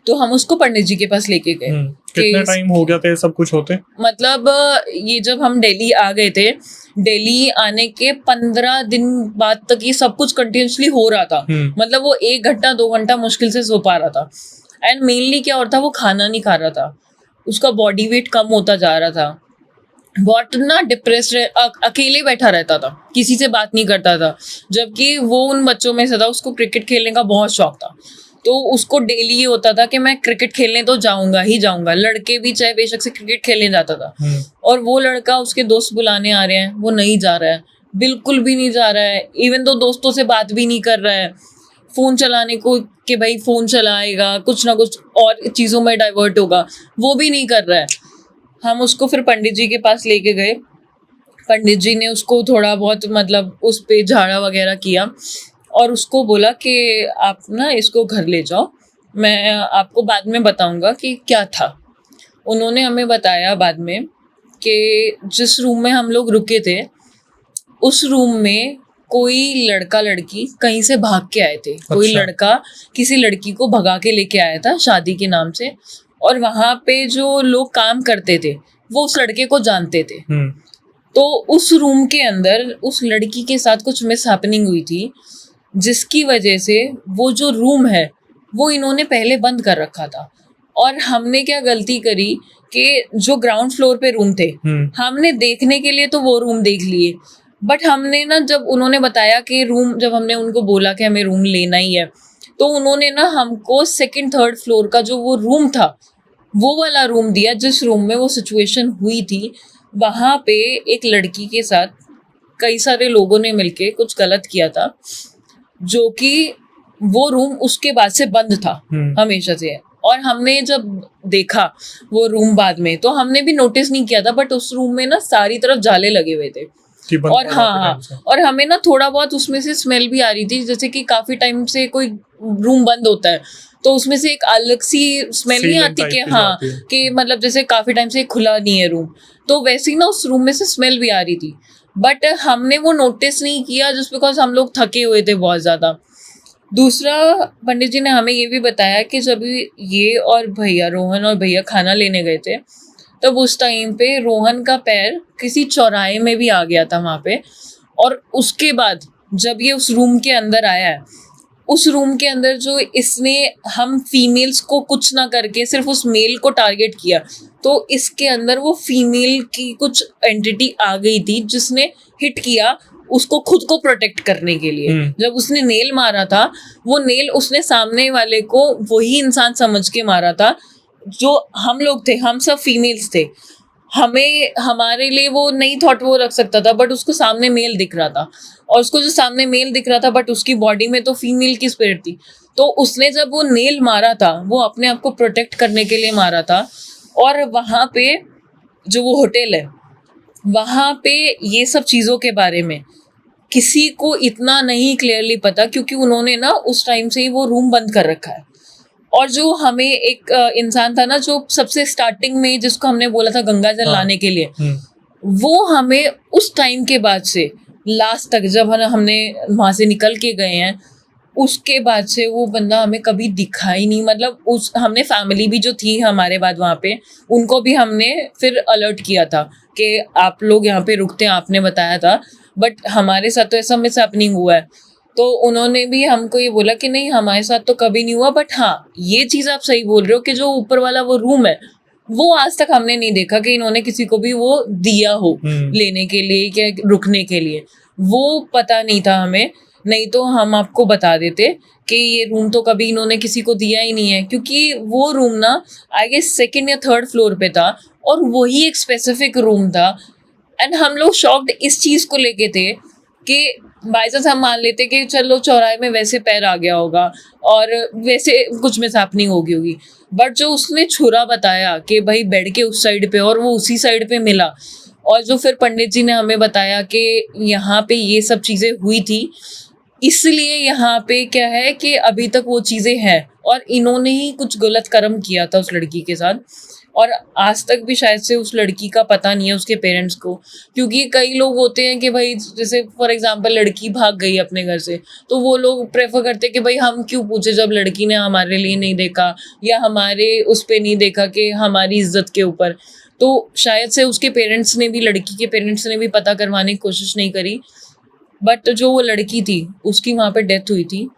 तो हम उसको पंडित जी के पास लेके गए। कितना टाइम हो गया था सब कुछ होते? मतलब ये जब हम दिल्ली आ गए थे, दिल्ली आने के 15 दिन बाद तक ये सब कुछ कंटिन्यूसली हो रहा था। मतलब वो 1 घंटा 2 घंटा मुश्किल से सो पा रहा था। एंड मेनली क्या हो रहा था, वो खाना नहीं खा रहा था, उसका बॉडी वेट कम होता जा रहा था, बहुत ना डिप्रेस्ड, अकेले बैठा रहता था, किसी से बात नहीं करता था। जबकि वो उन बच्चों में से था, उसको क्रिकेट खेलने का बहुत शौक था, तो उसको डेली ये होता था कि मैं क्रिकेट खेलने तो जाऊंगा ही जाऊंगा। लड़के भी चाहे बेशक से क्रिकेट खेलने जाता था, और वो लड़का उसके दोस्त बुलाने आ रहे हैं, वो नहीं जा रहा है, बिल्कुल भी नहीं जा रहा है। इवन तो दोस्तों से बात भी नहीं कर रहा है, फ़ोन चलाने को कि भाई फ़ोन चलाएगा, कुछ ना कुछ और चीज़ों में डाइवर्ट होगा, वो भी नहीं कर रहा है। हम उसको फिर पंडित जी के पास लेके गए। पंडित जी ने उसको थोड़ा बहुत मतलब उस पे झाड़ा वगैरह किया और उसको बोला कि आप ना इसको घर ले जाओ, मैं आपको बाद में बताऊंगा कि क्या था। उन्होंने हमें बताया बाद में कि जिस रूम में हम लोग रुके थे उस रूम में कोई लड़का लड़की कहीं से भाग के आए थे। कोई अच्छा। लड़का किसी लड़की को भगा के लेके आया था शादी के नाम से, और वहां पे जो लोग काम करते थे वो उस लड़के को जानते थे। तो उस रूम के अंदर उस लड़की के साथ कुछ मिस हैपनिंग हुई थी, जिसकी वजह से वो जो रूम है वो इन्होंने पहले बंद कर रखा था। और हमने क्या गलती करी कि जो ग्राउंड फ्लोर पे रूम थे, हमने देखने के लिए तो वो रूम देख लिए, बट हमने ना जब उन्होंने बताया कि रूम, जब हमने उनको बोला कि हमें रूम लेना ही है, तो उन्होंने ना हमको सेकंड थर्ड फ्लोर का जो वो रूम था वो वाला रूम दिया जिस रूम में वो सिचुएशन हुई थी। वहां पे एक लड़की के साथ कई सारे लोगों ने मिलके कुछ गलत किया था, जो कि वो रूम उसके बाद से बंद था हमेशा से। और हमने जब देखा वो रूम बाद में, तो हमने भी नोटिस नहीं किया था, बट उस रूम में ना सारी तरफ जाले लगे हुए थे। और हाँ, और हमें ना थोड़ा बहुत उसमें से स्मेल भी आ रही थी, जैसे कि काफी टाइम से कोई रूम बंद होता है तो उसमें से एक अलग सी स्मेल नहीं आती कि हाँ, कि मतलब जैसे काफी टाइम से खुला नहीं है रूम, तो वैसे ही ना उस रूम में से स्मेल भी आ रही थी, बट हमने वो नोटिस नहीं किया जस्ट बिकॉज हम लोग थके हुए थे बहुत ज्यादा। दूसरा, पंडित जी ने हमें ये भी बताया कि जब ये और भैया, रोहन और भैया खाना लेने गए थे, तब उस टाइम पे रोहन का पैर किसी चौराहे में भी आ गया था वहां पे। और उसके बाद जब ये उस रूम के अंदर आया है, उस रूम के अंदर जो इसने हम फीमेल्स को कुछ ना करके सिर्फ उस मेल को टारगेट किया, तो इसके अंदर वो फीमेल की कुछ एंटिटी आ गई थी जिसने हिट किया उसको खुद को प्रोटेक्ट करने के लिए। जब उसने नेल मारा था, वो नेल उसने सामने वाले को वही इंसान समझ के मारा था जो हम लोग थे, हम सब फीमेल्स थे। हमें, हमारे लिए वो नहीं थॉट वो रख सकता था, बट उसको सामने मेल दिख रहा था, और उसको जो सामने मेल दिख रहा था बट उसकी बॉडी में तो फीमेल की स्पिरिट थी। तो उसने जब वो नेल मारा था, वो अपने आप को प्रोटेक्ट करने के लिए मारा था। और वहां पे जो वो होटल है, वहां पे ये सब चीजों के बारे में किसी को इतना नहीं क्लियरली पता, क्योंकि उन्होंने ना उस टाइम से ही वो रूम बंद कर रखा है। और जो हमें एक इंसान था ना जो सबसे स्टार्टिंग में जिसको हमने बोला था गंगा जल लाने के लिए, वो हमें उस टाइम के बाद से लास्ट तक जब हमने वहां से निकल के गए हैं, उसके बाद से वो बंदा हमें कभी दिखा ही नहीं। मतलब उस हमने फैमिली भी जो थी हमारे बाद वहाँ पे, उनको भी हमने फिर अलर्ट किया था कि आप लोग यहाँ पे रुकते हैं, आपने बताया था, बट हमारे साथ तो ऐसा मिस हैपनिंग हुआ है। तो उन्होंने भी हमको ये बोला कि नहीं, हमारे साथ तो कभी नहीं हुआ, बट हाँ ये चीज़ आप सही बोल रहे हो कि जो ऊपर वाला वो रूम है, वो आज तक हमने नहीं देखा कि इन्होंने किसी को भी वो दिया हो लेने के लिए या रुकने के लिए, वो पता नहीं था हमें। नहीं तो हम आपको बता देते कि ये रूम तो कभी इन्होंने किसी को दिया ही नहीं है, क्योंकि वो रूम ना आई गेस सेकंड या थर्ड फ्लोर पे था, और वही एक स्पेसिफिक रूम था। एंड हम लोग शॉक्ड इस चीज़ को लेके थे कि बाई चांस हम मान लेते कि चलो चौराहे में वैसे पैर आ गया होगा और वैसे कुछ मिसहैपनिंग होगी होगी, बट जो उसने छुरा बताया कि भाई बेड के उस साइड पे और वो उसी साइड पे मिला, और जो फिर पंडित जी ने हमें बताया कि यहाँ पे ये सब चीज़ें हुई थी, इसलिए यहाँ पे क्या है कि अभी तक वो चीज़ें हैं, और इन्होंने ही कुछ गलत कर्म किया था उस लड़की के साथ। और आज तक भी शायद से उस लड़की का पता नहीं है उसके पेरेंट्स को, क्योंकि कई लोग होते हैं कि भाई जैसे फॉर एग्जांपल लड़की भाग गई अपने घर से, तो वो लोग प्रेफर करते हैं कि भाई हम क्यों पूछे जब लड़की ने हमारे लिए नहीं देखा या हमारे उस पर नहीं देखा कि हमारी इज्जत के ऊपर। तो शायद से उसके पेरेंट्स ने भी, लड़की के पेरेंट्स ने भी पता करवाने की कोशिश नहीं करी, बट जो वो लड़की थी उसकी वहाँ पे डेथ हुई थी,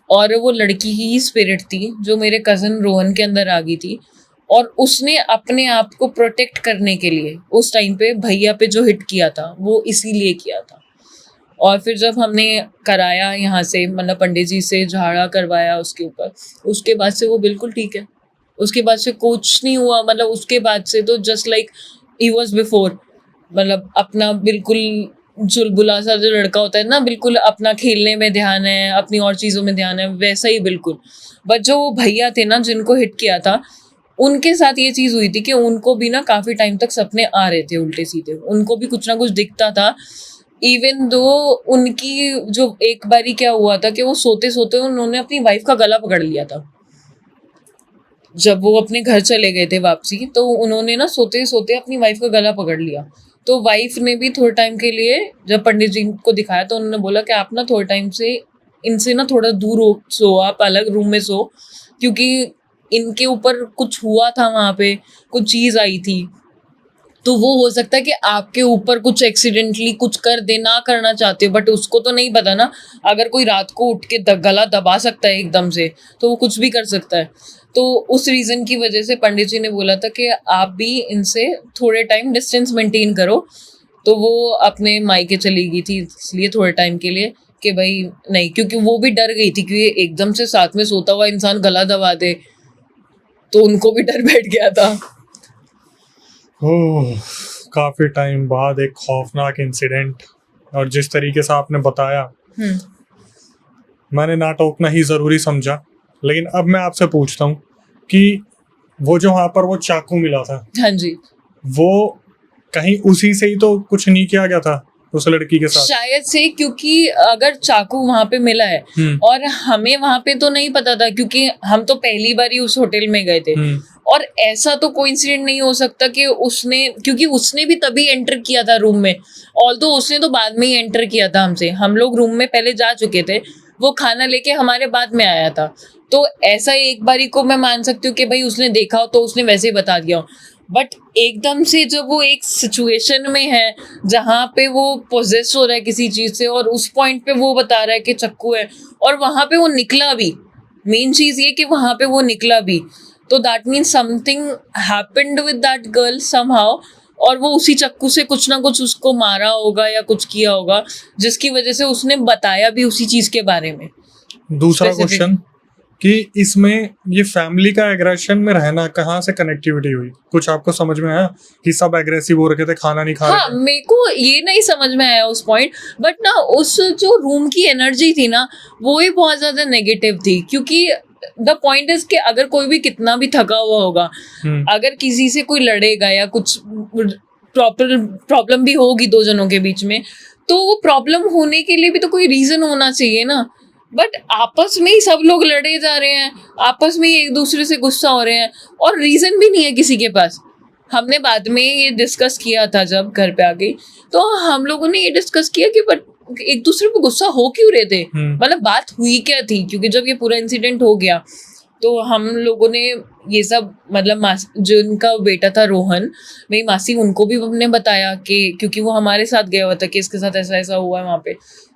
और वो लड़की ही स्पिरिट थी जो मेरे कज़न रोहन के अंदर आ गई थी, और उसने अपने आप को प्रोटेक्ट करने के लिए उस टाइम पे भैया पे जो हिट किया था वो इसीलिए किया था। और फिर जब हमने कराया यहाँ से, मतलब पंडित जी से झाड़ा करवाया उसके ऊपर, उसके बाद से वो बिल्कुल ठीक है। उसके बाद से कुछ नहीं हुआ, मतलब उसके बाद से तो just like he was before, मतलब अपना बिल्कुल चुलबुला सा जो लड़का होता है ना, बिल्कुल अपना खेलने में ध्यान है, अपनी और चीज़ों में ध्यान है, वैसा ही बिल्कुल। बट जो भैया थे ना जिनको हिट किया था, उनके साथ ये चीज़ हुई थी कि उनको भी ना काफ़ी टाइम तक सपने आ रहे थे उल्टे सीधे, उनको भी कुछ ना कुछ दिखता था। इवन दो उनकी जो एक बारी क्या हुआ था कि वो सोते सोते उन्होंने अपनी वाइफ का गला पकड़ लिया था। जब वो अपने घर चले गए थे वापसी, तो उन्होंने ना सोते सोते अपनी वाइफ का गला पकड़ लिया। तो वाइफ ने भी थोड़े टाइम के लिए जब पंडित जी को दिखाया तो उन्होंने बोला कि आप ना थोड़े टाइम से इनसे ना थोड़ा दूर हो, सो आप अलग रूम में सो, क्योंकि इनके ऊपर कुछ हुआ था वहाँ पे, कुछ चीज़ आई थी, तो वो हो सकता है कि आपके ऊपर कुछ एक्सीडेंटली कुछ कर दे, ना करना चाहते हो बट उसको तो नहीं पता ना, अगर कोई रात को उठ के गला दबा सकता है एकदम से तो वो कुछ भी कर सकता है। तो उस रीज़न की वजह से पंडित जी ने बोला था कि आप भी इनसे थोड़े टाइम डिस्टेंस मेंटेन करो। तो वो अपने मायके चली गई थी इसलिए थोड़े टाइम के लिए कि भाई नहीं, क्योंकि वो भी डर गई थी कि एकदम से साथ में सोता हुआ इंसान गला दबा दे, तो उनको भी डर बैठ गया था। ओह, काफी टाइम बाद एक खौफनाक इंसिडेंट, और जिस तरीके से आपने बताया मैंने ना टोकना ही जरूरी समझा। लेकिन अब मैं आपसे पूछता हूँ कि वो जो वहां पर वो चाकू मिला था, हाँ जी, वो कहीं उसी से ही तो कुछ नहीं किया गया था उस लड़की के साथ? शायद से, क्योंकि अगर चाकू वहां पे मिला है और हमें वहां पे तो नहीं पता था, क्योंकि हम तो पहली बार ही उस होटल में गए थे, और ऐसा तो कोइंसिडेंट नहीं हो सकता कि उसने, क्योंकि उसने भी तभी एंटर किया था रूम में, ऑल्दो उसने तो बाद में ही एंटर किया था हमसे, हम लोग रूम में पहले जा चुके थे, वो खाना लेके हमारे बाद में आया था। तो ऐसा एक बारी को मैं मान सकती हूँ कि भाई उसने देखा हो तो उसने वैसे ही बता दिया हो, बट एकदम से जब वो एक सिचुएशन में है जहाँ पे वो पोजेस हो रहा है किसी चीज से और उस पॉइंट पे वो बता रहा है कि चक्कू है, और वहां पे वो निकला भी, मेन चीज ये कि वहां पे वो निकला भी, तो that means something happened with that girl somehow, और वो उसी चक्कू से कुछ ना कुछ उसको मारा होगा या कुछ किया होगा, जिसकी वजह से उसने बताया भी उसी चीज के बारे में। दूसरा क्वेश्चन कि इसमें ये फैमिली का एग्रेशन में रहना कहाँ से कनेक्टिविटी हुई? कुछ आपको समझ में आया कि सब एग्रेसिव हो रखे थे, खाना नहीं खा हाँ, रहे थे? मेरे को ये नहीं समझ में आया उस पॉइंट, बट ना उस जो रूम की एनर्जी थी ना वो ही बहुत ज्यादा नेगेटिव थी, क्योंकि द पॉइंट इज कि अगर कोई भी कितना भी थका हुआ होगा, अगर किसी से कोई लड़ेगा या कुछ प्रॉब्लम भी होगी दो जनों के बीच में, तो वो प्रॉब्लम होने के लिए भी तो कोई रीजन होना चाहिए ना, बट आपस में ही सब लोग लड़े जा रहे हैं, आपस में ही एक दूसरे से गुस्सा हो रहे हैं और रीजन भी नहीं है किसी के पास। हमने बाद में ये डिस्कस किया था जब घर पे आ गई, तो हम लोगों ने ये डिस्कस किया कि बट एक दूसरे पे गुस्सा हो क्यों रहे थे, मतलब बात हुई क्या थी, क्योंकि जब ये पूरा इंसिडेंट हो गया तो हम लोगों ने ये सब, मतलब जो उनका बेटा था रोहन, मेरी मासी, उनको भी हमने बताया कि क्योंकि वो हमारे साथ गया हुआ था कि इसके साथ ऐसा ऐसा हुआ है वहाँ पे,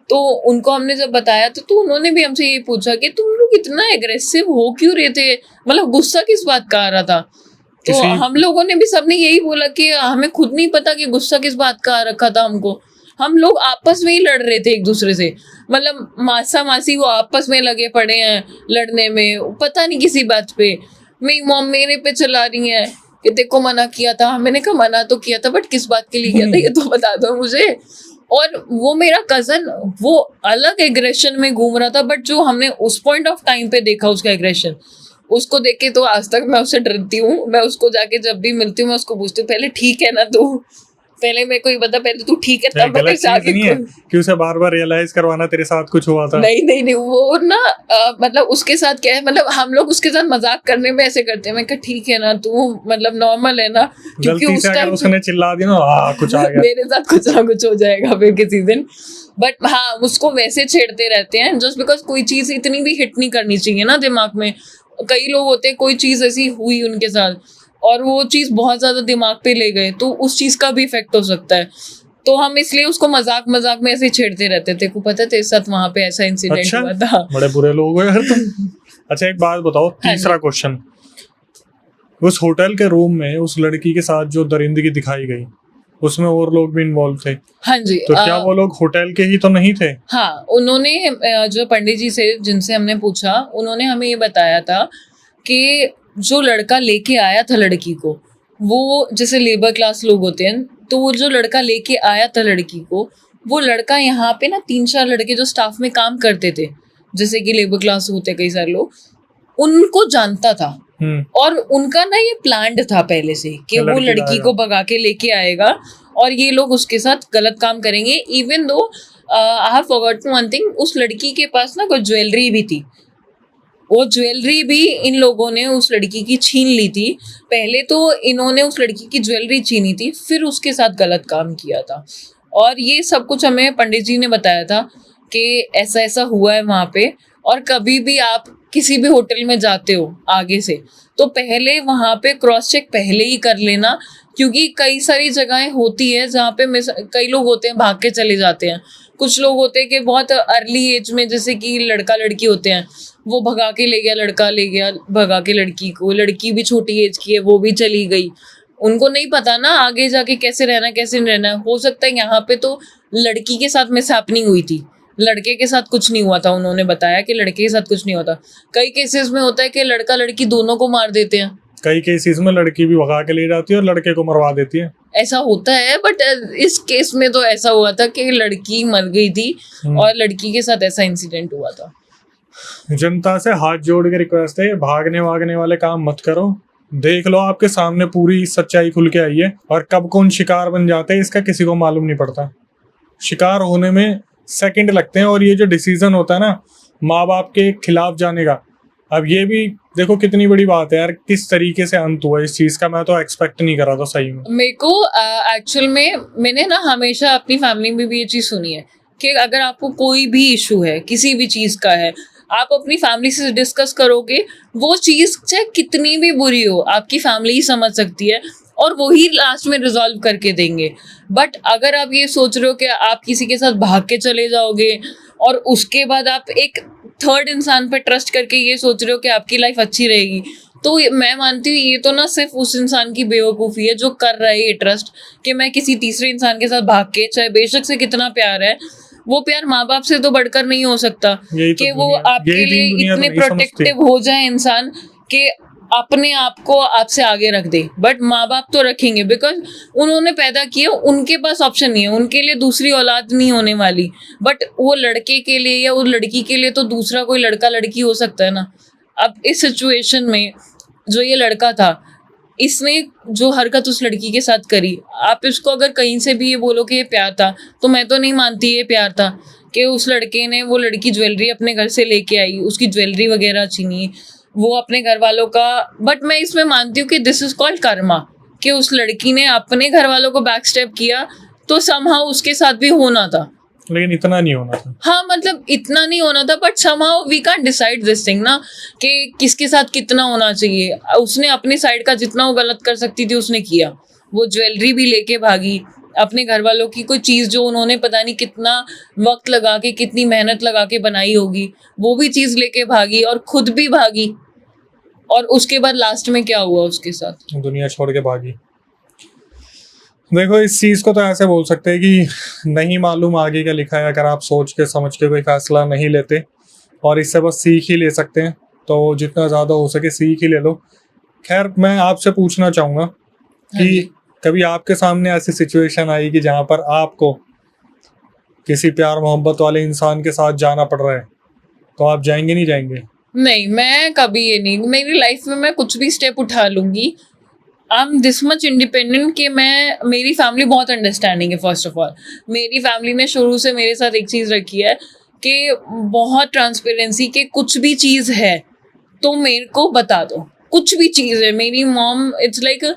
तो उनको हमने जब बताया तो उन्होंने भी हमसे ये पूछा कि तुम लोग इतना एग्रेसिव हो क्यों रहे थे, मतलब गुस्सा किस बात का आ रहा था। तो हम लोगों ने भी सबने यही बोला कि हमें खुद नहीं पता कि गुस्सा किस बात का आ रखा था हमको, हम लोग आपस में ही लड़ रहे थे एक दूसरे से, मतलब मासा मासी वो आपस में लगे पड़े हैं लड़ने में, पता नहीं किसी बात पे। मेरी मॉम मेरे पे चला रही है कि देखो मना किया था, मैंने कहा मना तो किया था बट किस बात के लिए किया था ये तो बता दो मुझे। और वो मेरा कजन वो अलग एग्रेशन में घूम रहा था, बट जो हमने उस पॉइंट ऑफ टाइम पे देखा उसका एग्रेशन, उसको देख के तो आज तक मैं उससे डरती हूँ। मैं उसको जाके जब भी मिलती हूँ मैं उसको पूछती हूँ पहले ठीक है ना तू, पहले मेरे को ये बता, पहले तू ठीक है तब मैं तेरे से आगे नहीं है कि उसे बार बार रियलाइज करवाना तेरे साथ कुछ हुआ था। नहीं वो ना मतलब उसके साथ क्या है, मतलब हम लोग उसके साथ मजाक करने में ऐसे करते हैं, मैं कहा ठीक है ना तू, मतलब नॉर्मल है ना, क्योंकि उस टाइम उसने चिल्ला दिया ना कुछ आ गया मेरे साथ कुछ ना कुछ हो जाएगा फिर किसी दिन। बट हाँ, उसको वैसे छेड़ते रहते हैं जस्ट बिकॉज कोई चीज इतनी भी हिट नहीं करनी चाहिए ना दिमाग में। कई लोग होते हैं कोई चीज ऐसी हुई उनके साथ और वो चीज बहुत ज्यादा दिमाग पे ले गए तो उस चीज का भी इफेक्ट हो सकता है, तो हम इसलिए उसको मजाक मजाक में ऐसे छेड़ते रहते थे। को पता है तेरे साथ वहां पे ऐसा इंसिडेंट हुआ था। बड़े बुरे लोग हो यार तुम। अच्छा एक बात बताओ, तीसरा क्वेश्चन, उस होटल के रूम में उस लड़की के साथ जो दरिंदगी दिखाई गई उसमें और लोग भी इन्वॉल्व थे? हाँ जी। तो क्या वो लोग होटल के ही तो नहीं थे? हाँ, उन्होंने जो पंडित जी से जिनसे हमने पूछा उन्होंने हमें ये बताया था कि जो लड़का लेके आया था लड़की को, वो जैसे लेबर क्लास लोग होते हैं, तो वो जो लड़का लेके आया था लड़की को, वो लड़का यहाँ पे ना 3-4 लड़के जो स्टाफ में काम करते थे, जैसे कि लेबर क्लास होते कई सारे लोग, उनको जानता था और उनका ना ये प्लान्ड था पहले से कि वो लड़की को भगा के लेके आएगा और ये लोग उसके साथ गलत काम करेंगे। Even though I have forgotten one thing, उस लड़की के पास ना कुछ ज्वेलरी भी थी, वो ज्वेलरी भी इन लोगों ने उस लड़की की छीन ली थी। पहले तो इन्होंने उस लड़की की ज्वेलरी छीनी थी, फिर उसके साथ गलत काम किया था। और ये सब कुछ हमें पंडित जी ने बताया था कि ऐसा ऐसा हुआ है वहाँ पे। और कभी भी आप किसी भी होटल में जाते हो आगे से, तो पहले वहाँ पे क्रॉस चेक पहले ही कर लेना, क्योंकि कई सारी जगहें होती है जहाँ पे कई लोग होते हैं भाग के चले जाते हैं। कुछ लोग होते हैं कि बहुत अर्ली एज में, जैसे कि लड़का लड़की होते हैं, वो भगा के ले गया, लड़का ले गया भगा के लड़की को, लड़की भी छोटी एज की है वो भी चली गई। उनको नहीं पता ना आगे जाके कैसे रहना कैसे नहीं रहना। हो सकता है यहाँ पे तो लड़की के साथ मिसहैपनिंग हुई थी, लड़के के साथ कुछ नहीं हुआ था। उन्होंने बताया कि लड़के के साथ कुछ नहीं होता। कई केसेस में होता है कि लड़का लड़की दोनों को मार देते हैं। कई केसेस में लड़की भी भगा के ले जाती है और लड़के को मरवा देती है। ऐसा होता है, बट इस केस में तो ऐसा हुआ था कि लड़की मर गई थी और लड़की के साथ ऐसा इंसिडेंट हुआ था। जनता से हाथ जोड़ के रिक्वेस्ट है, भागने वागने वाले काम मत करो। देख लो आपके सामने पूरी सच्चाई खुल के आई है, और कब कौन शिकार बन जाते हैं इसका किसी को मालूम नहीं पड़ता। शिकार होने में सेकंड लगते हैं, और ये जो डिसीजन होता है ना माँ बाप के खिलाफ जाने का, अब ये भी देखो कितनी बड़ी बात है यार, किस तरीके से अंत हुआ इस चीज का। मैं तो एक्सपेक्ट नहीं कर रहा था सही में। मेरे को एक्चुअल में मैंने ना हमेशा अपनी फैमिली में भी ये चीज सुनी है कि अगर आपको कोई भी इशू है, किसी भी चीज का है, आप अपनी फैमिली से डिस्कस करोगे, वो चीज चाहे कितनी भी बुरी हो आपकी फैमिली ही समझ सकती है और वो ही लास्ट में रिजॉल्व करके देंगे। बट अगर आप ये सोच रहे हो कि आप किसी के साथ भाग के चले जाओगे और उसके बाद आप एक थर्ड इंसान पे ट्रस्ट करके ये सोच रहे हो कि आपकी लाइफ अच्छी रहेगी, तो मैं मानती हूँ ये तो ना सिर्फ उस इंसान की बेवकूफ़ी है जो कर रहा है ये ट्रस्ट कि मैं किसी तीसरे इंसान के साथ भाग के, चाहे बेशक से कितना प्यार है, वो प्यार माँ बाप से तो बढ़कर नहीं हो सकता कि वो आपके लिए इतने प्रोटेक्टिव हो जाए इंसान कि अपने आप को आपसे आगे रख दे। बट माँ बाप तो रखेंगे बिकॉज उन्होंने पैदा किया, उनके पास ऑप्शन नहीं है, उनके लिए दूसरी औलाद नहीं होने वाली। बट वो लड़के के लिए या वो लड़की के लिए तो दूसरा कोई लड़का लड़की हो सकता है ना। अब इस सिचुएशन में जो ये लड़का था, इसने जो हरकत उस लड़की के साथ करी, आप इसको अगर कहीं से भी ये बोलो कि ये प्यार था, तो मैं तो नहीं मानती ये प्यार था। कि उस लड़के ने वो लड़की ज्वेलरी अपने घर से लेके आई, उसकी ज्वेलरी वगैरह छीनी, वो अपने घर वालों का। बट मैं इसमें मानती हूँ कि दिस इज कॉल्ड कर्मा, कि उस लड़की ने अपने घर वालों को बैक स्टेप किया, तो समहाउ उसके साथ भी होना था, लेकिन इतना नहीं होना था। हाँ मतलब इतना नहीं होना था, but somehow we can't decide this thing ना कि किसके साथ कितना होना चाहिए। उसने अपनी साइड का जितना वो गलत कर सकती थी उसने किया। वो ज्वेलरी भी लेके भागी, अपने घर वालों की कोई चीज़ जो उन्होंने पता नहीं कितना वक्त लगा के, कितनी मेहनत लगा के बनाई होगी, वो भी चीज़ लेके भागी और खुद भी भागी। और उसके बाद लास्ट में क्या हुआ उसके साथ, दुनिया छोड़ के भागी। देखो इस चीज को तो ऐसे बोल सकते हैं कि नहीं मालूम आगे क्या लिखा है। अगर आप सोच के समझ के कोई फैसला नहीं लेते और इससे बस सीख ही ले सकते हैं, तो जितना ज्यादा हो सके सीख ही ले लो। खैर मैं आपसे पूछना चाहूंगा कि कभी आपके सामने ऐसी सिचुएशन आई कि जहां पर आपको किसी प्यार मोहब्बत वाले इंसान के साथ जाना पड़ रहा है, तो आप जाएंगे नहीं जाएंगे? नहीं, मैं कभी ये नहीं, मेरी लाइफ में मैं कुछ भी स्टेप उठा लूंगी। I am this much independent कि मेरी फैमिली बहुत अंडरस्टैंडिंग है। फर्स्ट ऑफ ऑल मेरी फैमिली ने शुरू से मेरे साथ एक चीज़ रखी है कि बहुत ट्रांसपेरेंसी, के कुछ भी चीज़ है तो मेरे को बता दो, कुछ भी चीज़ है। मेरी mom it's like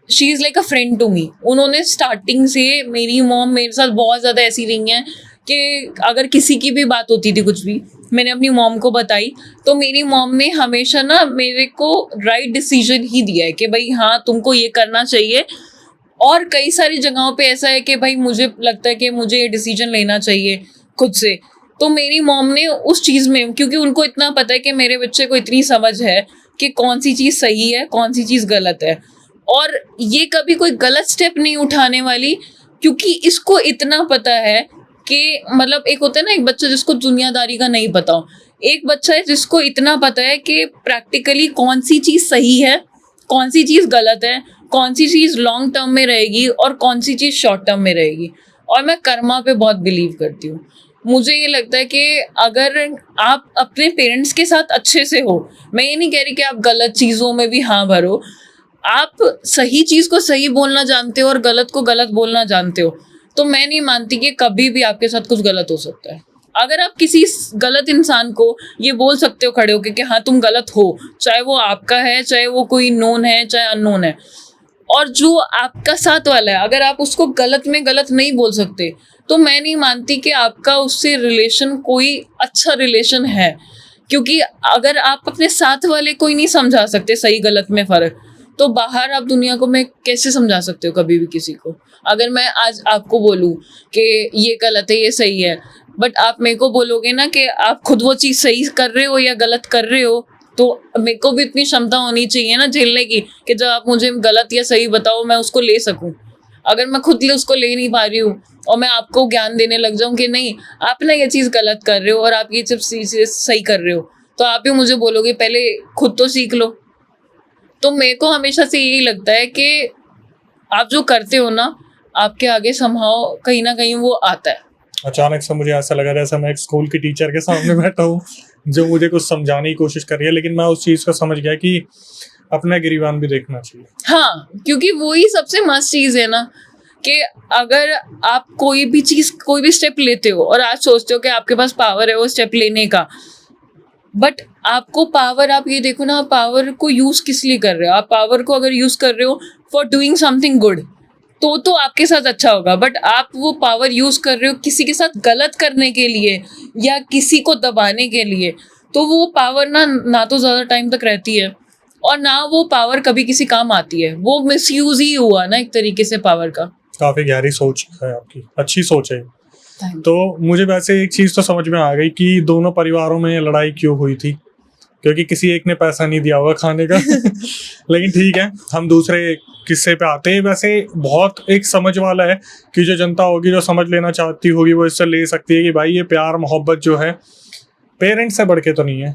she is like a friend to me. उन्होंने स्टार्टिंग से, मेरी मॉम मेरे साथ बहुत ज़्यादा ऐसी रही हैं कि अगर किसी की भी बात होती थी कुछ भी, मैंने अपनी मॉम को बताई, तो मेरी मॉम ने हमेशा ना मेरे को राइट डिसीजन ही दिया है कि भाई हाँ तुमको ये करना चाहिए। और कई सारी जगहों पे ऐसा है कि भाई मुझे लगता है कि मुझे ये डिसीजन लेना चाहिए खुद से, तो मेरी मॉम ने उस चीज़ में, क्योंकि उनको इतना पता है कि मेरे बच्चे को इतनी समझ है कि कौन सी चीज़ सही है कौन सी चीज़ गलत है, और ये कभी कोई गलत स्टेप नहीं उठाने वाली, क्योंकि इसको इतना पता है कि मतलब एक होता है ना एक बच्चा जिसको दुनियादारी का नहीं पता हो, एक बच्चा है जिसको इतना पता है कि प्रैक्टिकली कौन सी चीज़ सही है कौन सी चीज़ गलत है, कौन सी चीज़ लॉन्ग टर्म में रहेगी और कौन सी चीज़ शॉर्ट टर्म में रहेगी। और मैं कर्मा पे बहुत बिलीव करती हूँ। मुझे ये लगता है कि अगर आप अपने पेरेंट्स के साथ अच्छे से हो, मैं ये नहीं कह रही कि आप गलत चीज़ों में भी हाँ भरो, आप सही चीज़ को सही बोलना जानते हो और गलत को गलत बोलना जानते हो, तो मैं नहीं मानती कि कभी भी आपके साथ कुछ गलत हो सकता है। अगर आप किसी गलत इंसान को ये बोल सकते हो खड़े होके कि हाँ तुम गलत हो, चाहे वो आपका है, चाहे वो कोई नोन है, चाहे अननोन है, और जो आपका साथ वाला है अगर आप उसको गलत में गलत नहीं बोल सकते, तो मैं नहीं मानती कि आपका उससे रिलेशन कोई अच्छा रिलेशन है। क्योंकि अगर आप अपने साथ वाले को ही नहीं समझा सकते सही गलत में फ़र्क, तो बाहर आप दुनिया को मैं कैसे समझा सकते हो कभी भी किसी को। अगर मैं आज आपको बोलूँ कि ये गलत है, ये सही है, बट आप मेरे को बोलोगे ना कि आप खुद वो चीज़ सही कर रहे हो या गलत कर रहे हो, तो मेरे को भी इतनी क्षमता होनी चाहिए ना झेलने की कि जब आप मुझे गलत या सही बताओ मैं उसको ले सकूं। अगर मैं खुद उसको ले नहीं पा रही हूँ और मैं आपको ज्ञान देने लग जाऊं कि नहीं आप ना ये चीज़ गलत कर रहे हो और आप ये चीज़ सही कर रहे हो, तो आप ही मुझे बोलोगे पहले खुद तो सीख लो। तो मेरे को हमेशा से यही लगता है कि आप जो करते हो ना आपके आगे समहाउ कहीं ना कहीं वो आता है। अचानक से मुझे ऐसा लगा जैसा मैं एक स्कूल की टीचर के सामने बैठा हूँ जो मुझे कुछ समझाने की कोशिश कर रही है, लेकिन मैं उस चीज़ को समझ गया कि अपना गिरीवान भी देखना चाहिए। हाँ, क्योंकि वही सबसे मस्त चीज़ है ना कि अगर आप कोई भी चीज़ कोई भी स्टेप लेते हो और आज सोचते हो कि आपके पास पावर है वो स्टेप लेने का, बट आपको पावर, आप ये देखो ना आप पावर को यूज़ किस लिए कर रहे हो। आप पावर को अगर यूज़ कर रहे हो फॉर डूइंग समथिंग गुड तो आपके साथ अच्छा होगा, बट आप वो पावर यूज़ कर रहे हो किसी के साथ गलत करने के लिए या किसी को दबाने के लिए, तो वो पावर ना तो ज़्यादा टाइम तक रहती है और ना वो पावर कभी किसी काम आती है। वो मिसयूज ही हुआ ना एक तरीके से पावर का। काफ़ी गहरी सोच है आपकी, अच्छी सोच है। तो मुझे वैसे एक चीज़ तो समझ में आ गई कि दोनों परिवारों में लड़ाई क्यों हुई थी, क्योंकि किसी एक ने पैसा नहीं दिया होगा खाने का लेकिन ठीक है, हम दूसरे किस्से पे आते हैं। वैसे बहुत एक समझ वाला है कि जो जनता होगी जो समझ लेना चाहती होगी वो इससे ले सकती है कि भाई ये प्यार मोहब्बत जो है पेरेंट्स से बढ़ के तो नहीं है।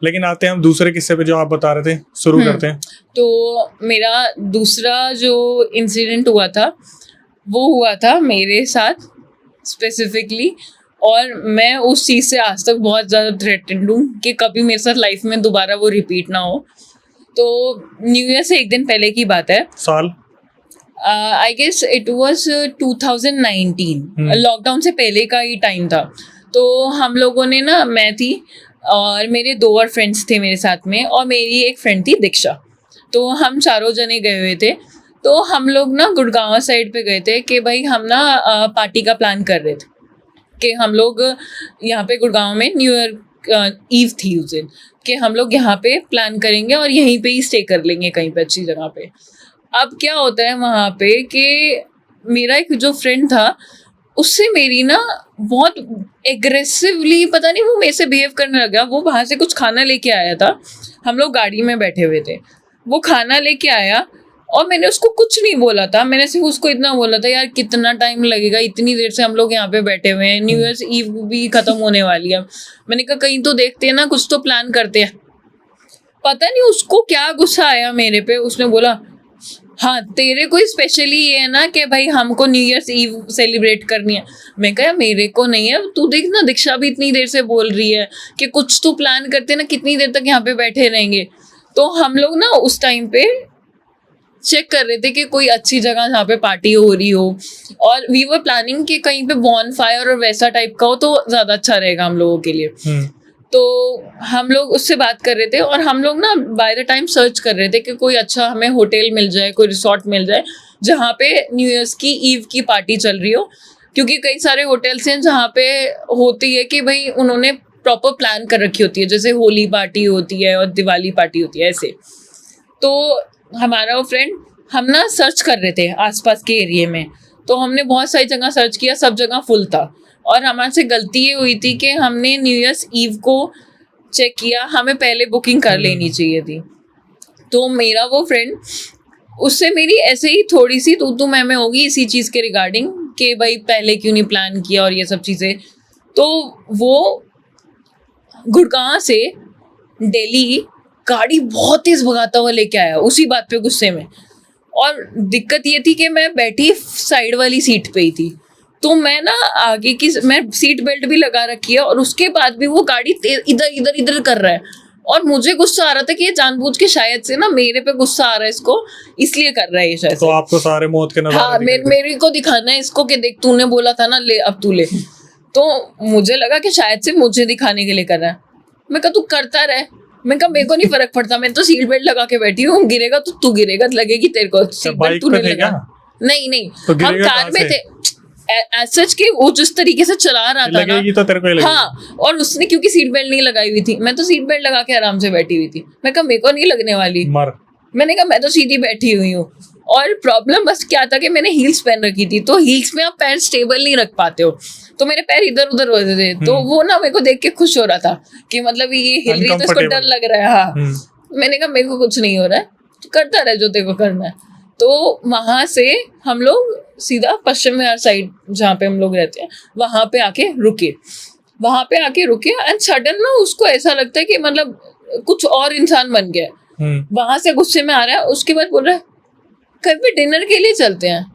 लेकिन आते हैं हम दूसरे किस्से पे जो आप बता रहे थे, शुरू करते हैं। तो मेरा दूसरा जो इंसिडेंट हुआ था वो हुआ था मेरे साथ स्पेसिफिकली, और मैं उस चीज़ से आज तक बहुत ज़्यादा थ्रेटेंड हूँ कि कभी मेरे साथ लाइफ में दोबारा वो रिपीट ना हो। तो न्यू ईयर से एक दिन पहले की बात है, साल I guess it was 2019, lockdown से पहले का ही टाइम था। तो हम लोगों ने ना, मैं थी और मेरे 2 और फ्रेंड्स थे मेरे साथ में, और मेरी एक फ्रेंड थी दीक्षा। तो हम चारों जने गए हुए थे। तो हम लोग ना गुड़गांव साइड पे गए थे कि भाई हम ना पार्टी का प्लान कर रहे थे कि हम लोग यहाँ पे गुड़गांव में न्यू ईयर ईव थी उस दिन, कि हम लोग यहाँ पे प्लान करेंगे और यहीं पे ही स्टे कर लेंगे कहीं पे अच्छी जगह पे। अब क्या होता है वहाँ पे कि मेरा एक जो फ्रेंड था उससे मेरी ना बहुत एग्रेसिवली, पता नहीं वो मेरे से बिहेव करने लगा। वो वहाँ से कुछ खाना लेके आया था, हम लोग गाड़ी में बैठे हुए थे, वो खाना लेके आया और मैंने उसको कुछ नहीं बोला था। मैंने सिर्फ उसको इतना बोला था, यार कितना टाइम लगेगा, इतनी देर से हम लोग यहाँ पे बैठे हुए हैं, न्यू ईयर ईव भी खत्म होने वाली है। मैंने कहा कहीं तो देखते हैं ना, कुछ तो प्लान करते हैं। पता नहीं उसको क्या गुस्सा आया मेरे पे, उसने बोला हाँ तेरे को स्पेशली ये है ना कि भाई हमको न्यू ईयर्स ईव सेलिब्रेट करनी है। मैं कहा मेरे को नहीं है, तू देख ना दीक्षा भी इतनी देर से बोल रही है कि कुछ तो प्लान करते ना, कितनी देर तक यहाँ पे बैठे रहेंगे। तो हम लोग ना उस टाइम पे चेक कर रहे थे कि कोई अच्छी जगह जहाँ पे पार्टी हो रही हो, और वी वर प्लानिंग कि कहीं पे बॉनफायर और वैसा टाइप का हो तो ज़्यादा अच्छा रहेगा हम लोगों के लिए। तो हम लोग उससे बात कर रहे थे और हम लोग ना बाय द टाइम सर्च कर रहे थे कि कोई अच्छा हमें होटल मिल जाए, कोई रिसोर्ट मिल जाए जहाँ पे न्यू ईयर्स की ईव की पार्टी चल रही हो। क्योंकि कई सारे होटल्स हैं जहाँ पे होती है कि भाई उन्होंने प्रॉपर प्लान कर रखी होती है, जैसे होली पार्टी होती है और दिवाली पार्टी होती है ऐसे। तो हमारा वो फ्रेंड, हम ना सर्च कर रहे थे आसपास के एरिए में, तो हमने बहुत सारी जगह सर्च किया, सब जगह फुल था। और हमारे से गलती ये हुई थी कि हमने न्यू ईयर्स ईव को चेक किया, हमें पहले बुकिंग कर लेनी चाहिए थी। तो मेरा वो फ्रेंड, उससे मेरी ऐसे ही थोड़ी सी तू मैं होगी इसी चीज़ के रिगार्डिंग कि भाई पहले क्यों नहीं प्लान किया और ये सब चीज़ें। तो वो गुड़गांव से दिल्ली गाड़ी बहुत तेज़ भगाता हुआ लेके आया उसी बात पे गुस्से में। और दिक्कत ये थी कि मैं बैठी साइड वाली सीट पे ही थी, तो मैं ना आगे की मैं सीट बेल्ट भी लगा रखी है और उसके बाद भी वो गाड़ी इधर कर रहा है। और मुझे गुस्सा आ रहा था कि ये जानबूझ के शायद से ना मेरे पे गुस्सा आ रहा है इसको, इसलिए कर रहा है ये शायद। तो आपको सारे मौत के नज़ारे हाँ, मेरे को दिखाना है इसको कि देख तूने बोला था ना, ले अब तू ले। तो मुझे लगा कि शायद से मुझे दिखाने के लिए कर रहा है। मैं कहा तू करता रहे, मैं कहा मेरे को नहीं फर्क पड़ता, मैं तो सीट बेल्ट लगा के बैठी हूँ, गिरेगा तो तू गिरेगा, लगेगी तेरे को सीट बेल्ट, तूने लगा। नहीं नहीं, तो हम कार में थे सच के, वो जिस तरीके से चला रहा था ना, तो तेरे को ही लगेगी। हाँ, और उसने क्योंकि सीट बेल्ट नहीं लगाई हुई थी, मैं तो सीट बेल्ट लगा के आराम से बैठी हुई थी। मैं कहा मेरे को नहीं लगने वाली, मैंने कहा मैं तो सीधी बैठी हुई हूँ। और प्रॉब्लम बस क्या था कि मैंने हील्स पहन रखी थी, तो हील्स में आप पैर स्टेबल नहीं रख पाते हो, तो मेरे पैर इधर उधर हो रहे थे। तो वो ना मेरे को देख के खुश हो रहा था कि मतलब ये हिल रही है तो इसको डर लग रहा है। हाँ, मैंने कहा मेरे को कुछ नहीं हो रहा है, तो करता रहे जो तेरे को करना है। तो वहां से हम लोग सीधा पश्चिम विहार साइड जहाँ पे हम लोग रहते हैं वहां पे आके रुके। एंड सडन ना उसको ऐसा लगता है कि मतलब कुछ और इंसान बन गया। वहां से गुस्से में आ रहा है, उसके बाद बोल रहा है कहीं पे डिनर के लिए चलते हैं।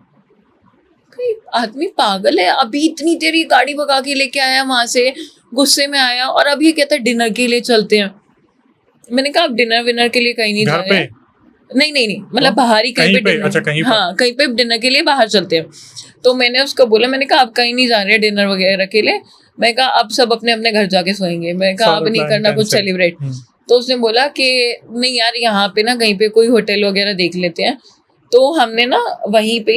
आदमी पागल है, अभी इतनी देरी गाड़ी भगा के लेके आया वहां से, गुस्से में आया, और अब ये कहता है डिनर के लिए चलते हैं। मैंने कहा आप डिनर विनर के लिए कहीं नहीं जा रहे हैं। नहीं, मतलब बाहर ही कहीं पे, अच्छा कहीं हाँ कहीं पे डिनर के लिए बाहर चलते हैं। तो मैंने उसको बोला, मैंने कहा आप कहीं नहीं जा रहे डिनर वगैरह के लिए। मैं कहा अब सब अपने अपने घर जाके सोएंगे, मैं कहा अब नहीं करना कुछ सेलिब्रेट। तो उसने बोला कि नहीं यार यहाँ पे ना कहीं पे कोई होटल वगैरह देख लेते हैं। तो हमने ना वहीं पे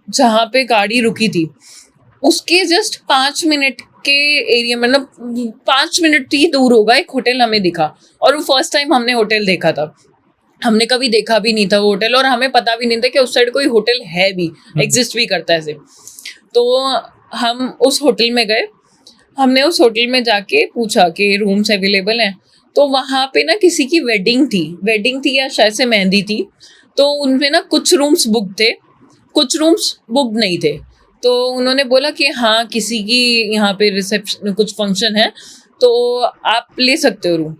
जहाँ पे गाड़ी रुकी थी उसके जस्ट 5 मिनट के एरिया, मतलब 5 मिनट ही दूर होगा, एक होटल हमें दिखा। और वो फर्स्ट टाइम हमने होटल देखा था, हमने कभी देखा भी नहीं था वो होटल, और हमें पता भी नहीं था कि उस साइड कोई होटल है भी, एग्जिस्ट भी करता है ऐसे। तो हम उस होटल में गए, हमने उस होटल में जाके पूछा कि रूम्स अवेलेबल हैं। तो वहाँ पे ना किसी की वेडिंग थी या शायद से मेहंदी थी, तो उनमें ना कुछ रूम्स बुक थे, कुछ रूम्स बुक नहीं थे। तो उन्होंने बोला कि हाँ किसी की यहाँ पे रिसेप्शन कुछ फंक्शन है तो आप ले सकते हो रूम।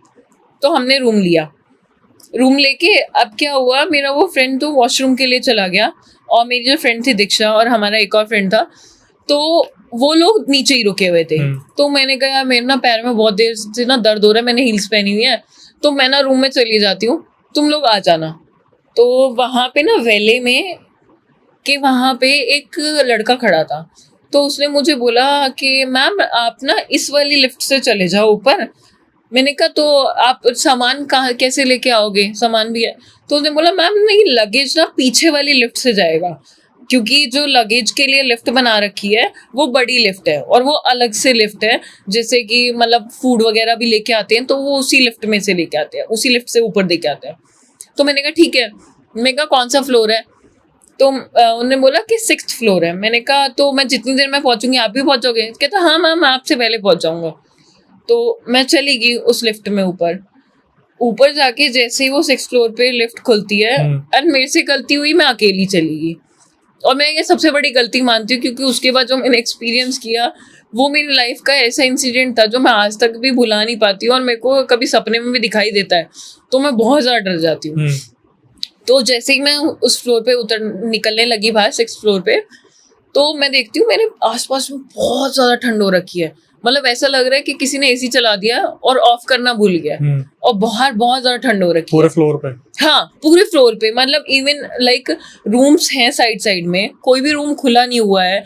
तो हमने रूम लिया, रूम लेके अब क्या हुआ, मेरा वो फ्रेंड तो वॉशरूम के लिए चला गया, और मेरी जो फ्रेंड थी दीक्षा और हमारा एक और फ्रेंड था, तो वो लोग नीचे ही रुके हुए थे। तो मैंने कहा मेरे ना पैर में बहुत देर से ना दर्द हो रहा है, मैंने हील्स पहनी हुई है, तो मैं ना रूम में चली जाती हूँ, तुम लोग आ जाना। तो वहाँ पे ना वैले में कि वहाँ पे एक लड़का खड़ा था, तो उसने मुझे बोला कि मैम आप ना इस वाली लिफ्ट से चले जाओ ऊपर। मैंने कहा तो आप सामान कहाँ कैसे लेके आओगे, सामान भी है। तो उसने बोला मैम नहीं, लगेज ना पीछे वाली लिफ्ट से जाएगा, क्योंकि जो लगेज के लिए लिफ्ट बना रखी है वो बड़ी लिफ्ट है और वो अलग से लिफ्ट है, जैसे कि मतलब फूड वगैरह भी लेके आते हैं तो वो उसी लिफ्ट में से लेके आते हैं, उसी लिफ्ट से ऊपर देके आते हैं। तो मैंने कहा ठीक है, मैंने कहा कौन सा फ्लोर है, तो उन्होंने बोला कि 6th फ्लोर है। मैंने कहा तो मैं जितनी देर में पहुंचूंगी आप भी पहुंचोगे? कहता हाँ मैम मैं आपसे पहले पहुंच जाऊंगा। तो मैं चली गई उस लिफ्ट में ऊपर जाके जैसे ही वो 6th फ्लोर पे लिफ्ट खुलती है, और मेरे से गलती हुई, मैं अकेली चली गई। और मैं ये सबसे बड़ी गलती मानती हूँ, क्योंकि उसके बाद जो मैंने एक्सपीरियंस किया वो मेरी लाइफ का ऐसा इंसिडेंट था जो मैं आज तक भी भुला नहीं पाती हूँ, और मेरे को कभी सपने में भी दिखाई देता है तो मैं बहुत ज़्यादा डर जाती हूँ। तो जैसे ही मैं उस फ्लोर पे निकलने लगी बाहर 6th फ्लोर पे, तो मैं देखती हूँ मेरे आसपास में बहुत ज़्यादा ठंड हो रखी है, मतलब ऐसा लग रहा है कि किसी ने एसी चला दिया और ऑफ करना भूल गया, और बाहर बहुत ज्यादा ठंड हो रखी है पूरे फ्लोर पे। हाँ पूरे फ्लोर पे, मतलब इवन लाइक रूम्स हैं साइड में, कोई भी रूम खुला नहीं हुआ है,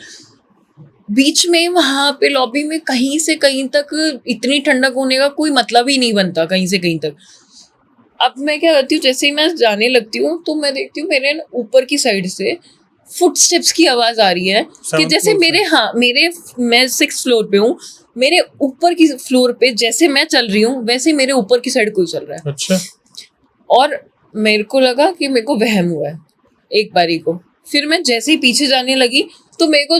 बीच में वहां पे लॉबी में कहीं से कहीं तक इतनी ठंडक होने का कोई मतलब ही नहीं बनता, कहीं से कहीं तक। अब मैं क्या करती हूँ, जैसे ही मैं जाने लगती हूँ तो मैं देखती हूँ मेरे ऊपर की साइड से फुटस्टेप्स की आवाज आ रही है कि जैसे मैं 6th फ्लोर पे हूँ, मेरे ऊपर की फ्लोर पे जैसे मैं चल रही हूँ वैसे मेरे ऊपर की साइड कोई चल रहा है। अच्छा। और मेरे को लगा कि मेरे को वहम हुआ है एक बारी को। फिर मैं जैसे ही पीछे जाने लगी तो मेरे को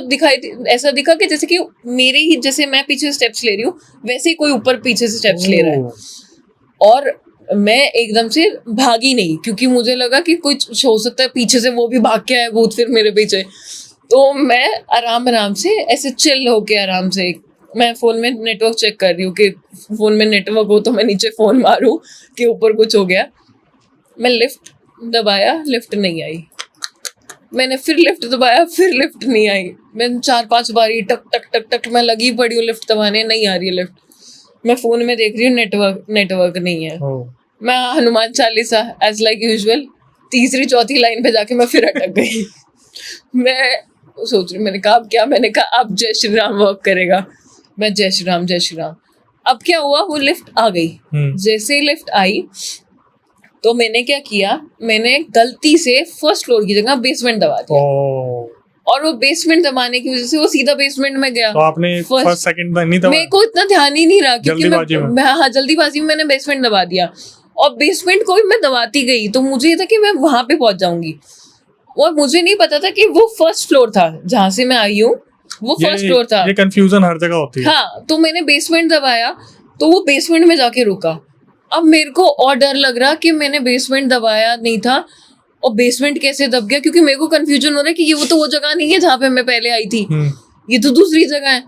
ऐसा दिखा कि जैसे कि मेरे ही जैसे मैं पीछे स्टेप्स ले रही हूँ वैसे ही कोई ऊपर पीछे से स्टेप्स ले रहा है। और मैं एकदम से भागी नहीं, क्योंकि मुझे लगा कि कुछ हो सकता है पीछे से वो भी भाग के आए भूत फिर मेरे पीछे। तो मैं आराम से ऐसे चिल होके आराम से मैं फ़ोन में नेटवर्क चेक कर रही हूँ कि फ़ोन में नेटवर्क हो तो मैं नीचे फ़ोन मारूँ कि ऊपर कुछ हो गया। मैं लिफ्ट दबाया, लिफ्ट नहीं आई। मैंने फिर लिफ्ट दबाया, फिर लिफ्ट नहीं आई। मैंने 4-5 बारी टक टक टक टक मैं लगी पड़ी हूँ लिफ्ट दबाने, नहीं आ रही है लिफ्ट। मैं फ़ोन में देख रही हूँ नेटवर्क नहीं है। मैं Hanuman Chalisa as like usual 3री-4थी लाइन पे जाके मैं फिर अटक गई। मैं सोच रही, मैंने कहा अब क्या, मैंने कहा अब जय श्री राम वर्क करेगा। मैं जय श्री राम जय श्री राम। अब क्या हुआ, वो लिफ्ट आ गई। जैसे ही लिफ्ट आई तो मैंने क्या किया, मैंने गलती से फर्स्ट फ्लोर की जगह बेसमेंट दबा दिया। और वो बेसमेंट दबाने की वजह से वो सीधा बेसमेंट में गया। तो आपने फर्स्ट सेकंड नहीं दबाया? मेरे को इतना ध्यान ही नहीं रहा क्योंकि जल्दीबाजी में मैंने बेसमेंट दबा दिया। और बेसमेंट को भी मैं दबाती गई तो मुझे ये था कि मैं वहां पे पहुंच जाऊंगी, और मुझे नहीं पता था कि वो फर्स्ट फ्लोर था जहां से मैं आई हूँ, वो फर्स्ट फ्लोर था। ये कंफ्यूजन हर जगह होती है। हाँ, तो मैंने बेसमेंट दबाया तो वो बेसमेंट में जाके रुका। अब मेरे को और डर लग रहा कि मैंने बेसमेंट दबाया नहीं था और बेसमेंट कैसे दब गया, क्योंकि मेरे को कंफ्यूजन हो रहा है कि ये तो वो जगह नहीं है जहाँ पे मैं पहले आई थी, ये तो दूसरी जगह है।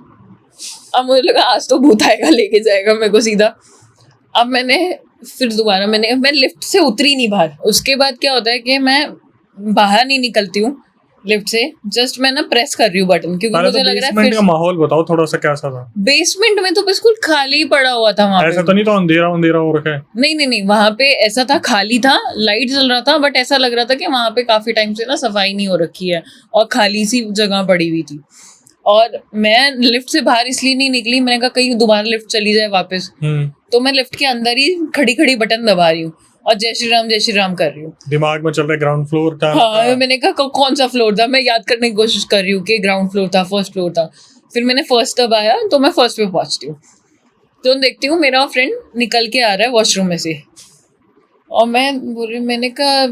अब मुझे लगा आज तो भूत आएगा लेके जाएगा मेरे को सीधा। अब मैंने फिर दोबारा मैं लिफ्ट से उतरी नहीं बाहर। उसके बाद क्या होता है कि मैं बाहर नहीं निकलती हूँ लिफ्ट से, जस्ट मैं ना प्रेस कर रही हूँ बटन, क्योंकि मुझे लग रहा है बेसमेंट का माहौल बताओ थोड़ा सा कैसा था? बेसमेंट में तो बिल्कुल खाली पड़ा हुआ था वहाँ पे। ऐसा तो नहीं था अंधेरा हो रखा है? नहीं, वहाँ पे ऐसा था, खाली था, लाइट जल रहा था, बट ऐसा लग रहा था कि वहाँ पे काफी टाइम से ना सफाई नहीं हो रखी है और खाली सी जगह पड़ी हुई थी। और मैं लिफ्ट से बाहर इसलिए नहीं निकली, मैंने कहा कहीं दोबारा लिफ्ट चली जाए वापस, तो मैं लिफ्ट के अंदर ही खड़ी बटन दबा रही हूँ और जय श्री राम कर रही हूँ। दिमाग में चल रहा है ग्राउंड फ्लोर था। हाँ, मैंने कहा कौन सा फ्लोर था, मैं याद करने की कोशिश कर रही हूँ कि ग्राउंड फ्लोर था, फर्स्ट फ्लोर था। फिर मैंने फर्स्ट दबाया तो मैं फर्स्ट पे पहुंचती हूँ, तो देखती हूँ मेरा फ्रेंड निकल के आ रहा है वॉशरूम में से, और मैं बोल रही, मैंने कहा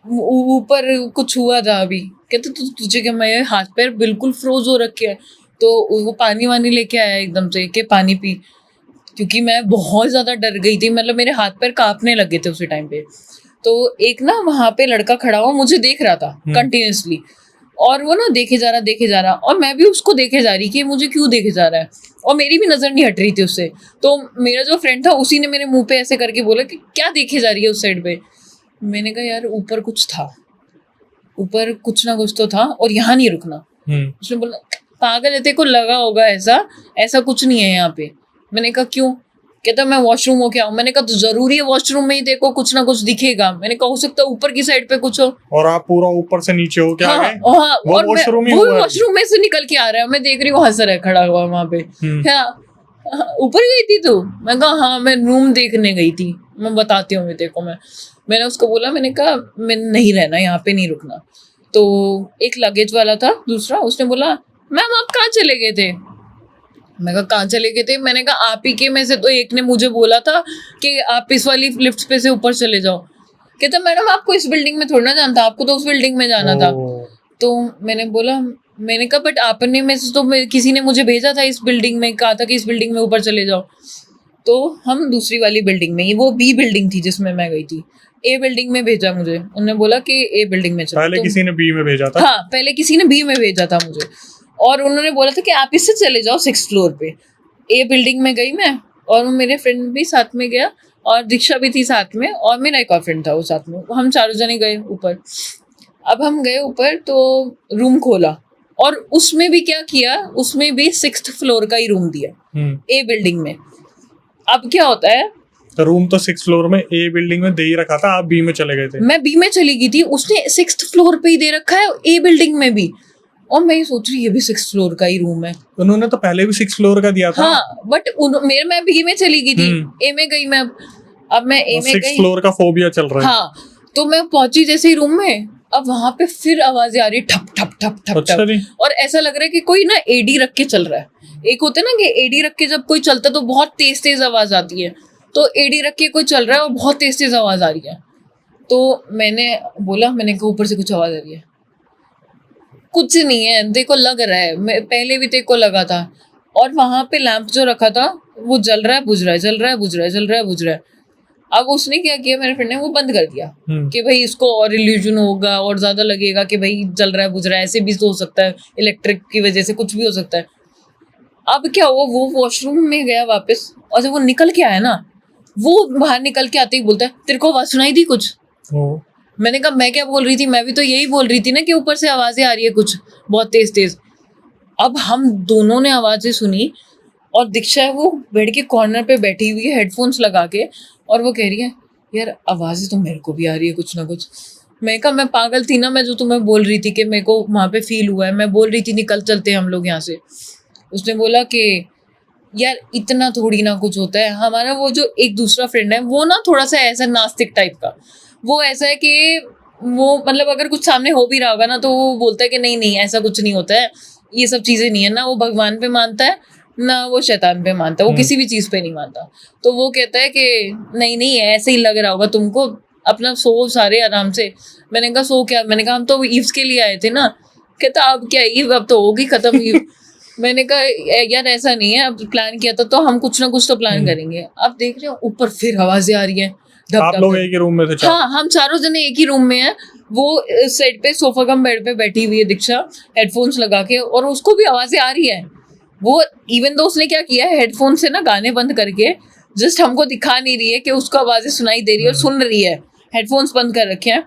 ऊपर कुछ हुआ था अभी। कहते तो तुझे क्या, मेरे हाथ पैर बिल्कुल फ्रोज हो रखे हैं। तो वो पानी वानी लेके आया एकदम से कि पानी पी, क्योंकि मैं बहुत ज़्यादा डर गई थी, मतलब मेरे हाथ पैर कांपने लगे थे उसी टाइम पे। तो एक ना वहाँ पे लड़का खड़ा हुआ मुझे देख रहा था कंटिन्यूसली, और वो ना देखे जा रहा, और मैं भी उसको देखे जा रही कि मुझे क्यों देखे जा रहा है, और मेरी भी नज़र नहीं हट रही थी उससे। तो मेरा जो फ्रेंड था उसी ने मेरे मुंह पे ऐसे करके बोला कि क्या देखे जा रही है उस साइड पे। मैंने कहा यार ऊपर कुछ था, ऊपर कुछ ना कुछ तो था, और यहाँ नहीं रुकना। उसने बोला पागल है, तेरे को लगा होगा ऐसा कुछ नहीं है यहाँ पे। मैंने कहा क्यों? कहता मैं वॉशरूम हो क्या हूँ। मैंने कहा तो जरूरी है वॉशरूम में ही देखो कुछ ना कुछ दिखेगा। मैंने कहा हो सकता है ऊपर की साइड पे कुछ हो। और आप पूरा ऊपर से नीचे हो क्या? हाँ, वो वॉशरूम में से निकल के आ रहा है, मैं देख रही हूँ हंस रहा है खड़ा हुआ वहां पे। ऊपर गई थी तू? मैं कहा हाँ, मैं रूम देखने गई थी, मैं बताती हूँ देखो। मैंने उसको बोला, मैंने कहा मैं नहीं रहना यहाँ पे, नहीं रुकना। तो एक लगेज वाला था दूसरा, उसने बोला मैम आप कहाँ चले गए थे? मैं कहा कहाँ चले गए थे? मैंने कहा आप ही के में से तो एक ने मुझे बोला था कि आप इस वाली लिफ्ट पे से ऊपर चले जाओ। कहता मैडम आपको इस बिल्डिंग में थोड़ा ना जानता, आपको तो उस बिल्डिंग में जाना था। तो मैंने कहा बट आपने में से तो किसी ने मुझे भेजा था इस बिल्डिंग में, कहा था कि इस बिल्डिंग में ऊपर चले जाओ। तो हम दूसरी वाली बिल्डिंग में, वो बी बिल्डिंग थी जिसमें मैं गई थी, ए बिल्डिंग में भेजा मुझे। उन्होंने बोला कि ए बिल्डिंग में चलो। पहले किसी ने बी में भेजा था? हाँ, पहले किसी ने बी में भेजा था मुझे, और उन्होंने बोला था कि आप इससे चले जाओ 6th फ्लोर पे। ए बिल्डिंग में गई मैं, और मेरे फ्रेंड भी साथ में गया, और दीक्षा भी थी साथ में, और मेरा एक और फ्रेंड था वो साथ में। हम चारों जने गए ऊपर। अब हम गए ऊपर तो रूम खोला, और उसमें भी क्या किया, उसमें भी 6th फ्लोर का ही रूम दिया ए बिल्डिंग में। अब क्या होता है, तो रूम तो 6th फ्लोर में ए बिल्डिंग में दे ही रखा था, आप बी में चले गए थे? मैं बी में चली गई थी, उसने 6th फ्लोर पे ही दे रखा है ए बिल्डिंग में भी, और मैं ये सोच रही ये भी 6th फ्लोर का ही रूम है। उन्होंने तो पहले भी 6th फ्लोर का दिया था। हाँ, बट मैं बी में चली गई थी, ए में गई मैं। अब मैं ए में गई, 6th फ्लोर का फोबिया चल रहा है। हाँ, तो मैं पहुंची जैसे ही रूम में, अब वहां पे फिर आवाजें आ रही ठप ठप ठप ठप ठप, और ऐसा लग रहा है कि कोई ना एडी रख के चल रहा है। एक होता है ना कि एडी रख के जब कोई चलता है तो बहुत तेज तेज आवाज आती है, तो एडी रख के कोई चल रहा है और बहुत तेज तेज आवाज आ रही है। तो मैंने बोला, मैंने कहा ऊपर से कुछ आवाज आ रही है। कुछ नहीं है, देखो लग रहा है, मैं पहले भी देखो लगा था, और वहां पे लैंप जो रखा था वो जल रहा है बुझ रहा है, जल रहा है बुझ रहा है, जल रहा है बुझ रहा है। अब उसने क्या किया, मेरे फ्रेंड ने वो बंद कर दिया कि भाई इसको और इल्यूजन होगा और ज्यादा लगेगा कि भाई जल रहा है बुझ रहा है, ऐसे भी तो हो सकता है, इलेक्ट्रिक की वजह से कुछ भी हो सकता है। अब क्या हुआ, वो वॉशरूम में गया वापस, और जब वो निकल के आया ना, वो बाहर निकल के आते ही बोलता है तेरे को आवाज सुनाई दी कुछ? मैंने कहा मैं क्या बोल रही थी, मैं भी तो यही बोल रही थी ना कि ऊपर से आवाजें आ रही है कुछ बहुत तेज तेज। अब हम दोनों ने आवाजें सुनी, और दीक्षा है वो बेड के कॉर्नर पे बैठी हुई है हेडफोन्स लगा के, और वो कह रही है यार आवाजें तो मेरे को भी आ रही है कुछ ना कुछ। मैं कहा मैं पागल थी ना, मैं जो तुम्हें बोल रही थी कि मेरे को वहां पे फील हुआ है, मैं बोल रही थी निकल चलते हैं हम लोग यहाँ से। उसने बोला कि यार इतना थोड़ी ना कुछ होता है। हमारा वो जो एक दूसरा फ्रेंड है वो ना थोड़ा सा ऐसा नास्तिक टाइप का, वो ऐसा है कि वो मतलब अगर कुछ सामने हो भी रहा होगा ना तो वो बोलता है कि नहीं नहीं ऐसा कुछ नहीं होता है, ये सब चीजें नहीं है। ना वो भगवान पे मानता है ना वो शैतान पे मानता है, वो किसी भी चीज पे नहीं मानता। तो वो कहता है कि नहीं नहीं ऐसे ही लग रहा होगा तुमको, अपना सो सारे आराम से। मैंने कहा सो क्या? मैंने कहा हम तो ईव्स के लिए आए थे ना। कहता अब क्या ईव, अब तो होगी खत्म ईव। मैंने कहा यार ऐसा नहीं है, अब प्लान किया था तो हम कुछ ना कुछ तो प्लान करेंगे। अब देख रहे हो ऊपर फिर आवाजें आ रही हैं। आप लोग एक ही रूम में थे? हाँ हम चारों जने एक ही रूम में हैं। वो सेट पे सोफा कम बेड पे बैठी हुई है दीक्षा, हेडफोन्स लगा के, और उसको भी आवाजें आ रही है। वो इवन दो उसने क्या किया है, हेडफोन से ना गाने बंद करके जस्ट हमको दिखा नहीं रही है कि उसको आवाजें सुनाई दे रही है और सुन रही है, हेडफोन्स बंद कर रखे हैं।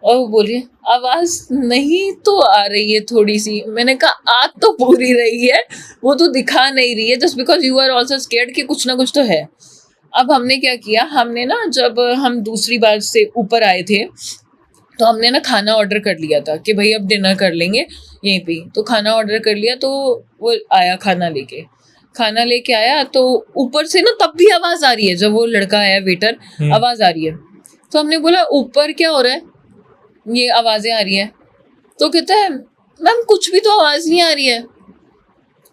और वो बोलिए आवाज नहीं तो आ रही है थोड़ी सी। मैंने कहा आ तो पूरी रही है, वो तो दिखा नहीं रही है, just because you are also scared कि कुछ ना कुछ तो है। अब हमने क्या किया, हमने ना जब हम दूसरी बार से ऊपर आए थे तो हमने ना खाना ऑर्डर कर लिया था कि भाई अब डिनर कर लेंगे यहीं पे। तो खाना ऑर्डर कर लिया, तो वो आया खाना लेके आया, तो ऊपर से ना तब भी आवाज आ रही है। जब वो लड़का आया वेटर, आवाज आ रही है। तो हमने बोला ऊपर क्या हो रहा है, ये आवाजें आ रही है। तो कहता है मैम कुछ भी तो आवाज नहीं आ रही है।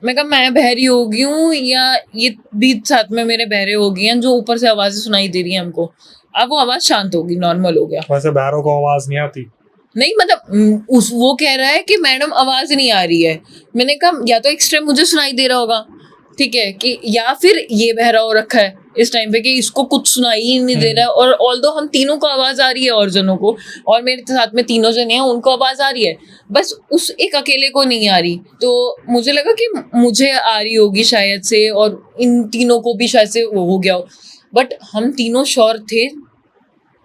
मैं कहा मैं बहरी हो गई हूँ या ये भी साथ में मेरे बहरे हो गई हैं जो ऊपर से आवाजें सुनाई दे रही हैं हमको। अब वो आवाज शांत होगी, नॉर्मल हो गया। वैसे बहरों को आवाज नहीं आती? नहीं मतलब उस वो कह रहा है कि मैडम आवाज नहीं आ रही है। मैंने कहा या तो एक्सट्रीम मुझे सुनाई दे रहा होगा, ठीक है, कि या फिर ये बहरा हो रखा है इस टाइम पे कि इसको कुछ सुनाई ही नहीं दे रहा है। और ऑल्दो हम तीनों को आवाज आ रही है और जनों को, और मेरे साथ में तीनों जने हैं उनको आवाज आ रही है, बस उस एक अकेले को नहीं आ रही। तो मुझे लगा कि मुझे आ रही होगी शायद से, और इन तीनों को भी शायद से वो हो गया हो, बट हम तीनों श्योर थे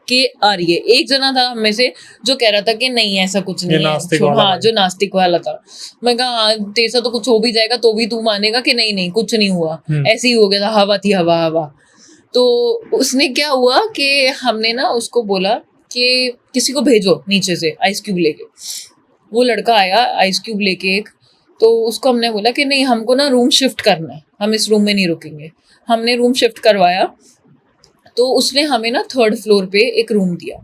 कि आ रही है। एक जना था हम में से जो कह रहा था कि नहीं ऐसा कुछ नहीं है। हाँ जो नास्तिक वाला था। मैं कहा हाँ तेरे से तो कुछ हो भी जाएगा तो भी तू मानेगा कि नहीं नहीं कुछ नहीं हुआ, ऐसे ही हो गया था, हवा थी हवा। तो उसने क्या हुआ कि हमने ना उसको बोला कि किसी को भेजो नीचे से आइस क्यूब लेके। वो लड़का आया आइस क्यूब लेके एक, तो उसको हमने बोला कि नहीं हमको ना रूम शिफ्ट करना है, हम इस रूम में नहीं रुकेंगे। हमने रूम शिफ्ट करवाया, तो उसने हमें ना 3rd फ्लोर पे एक रूम दिया।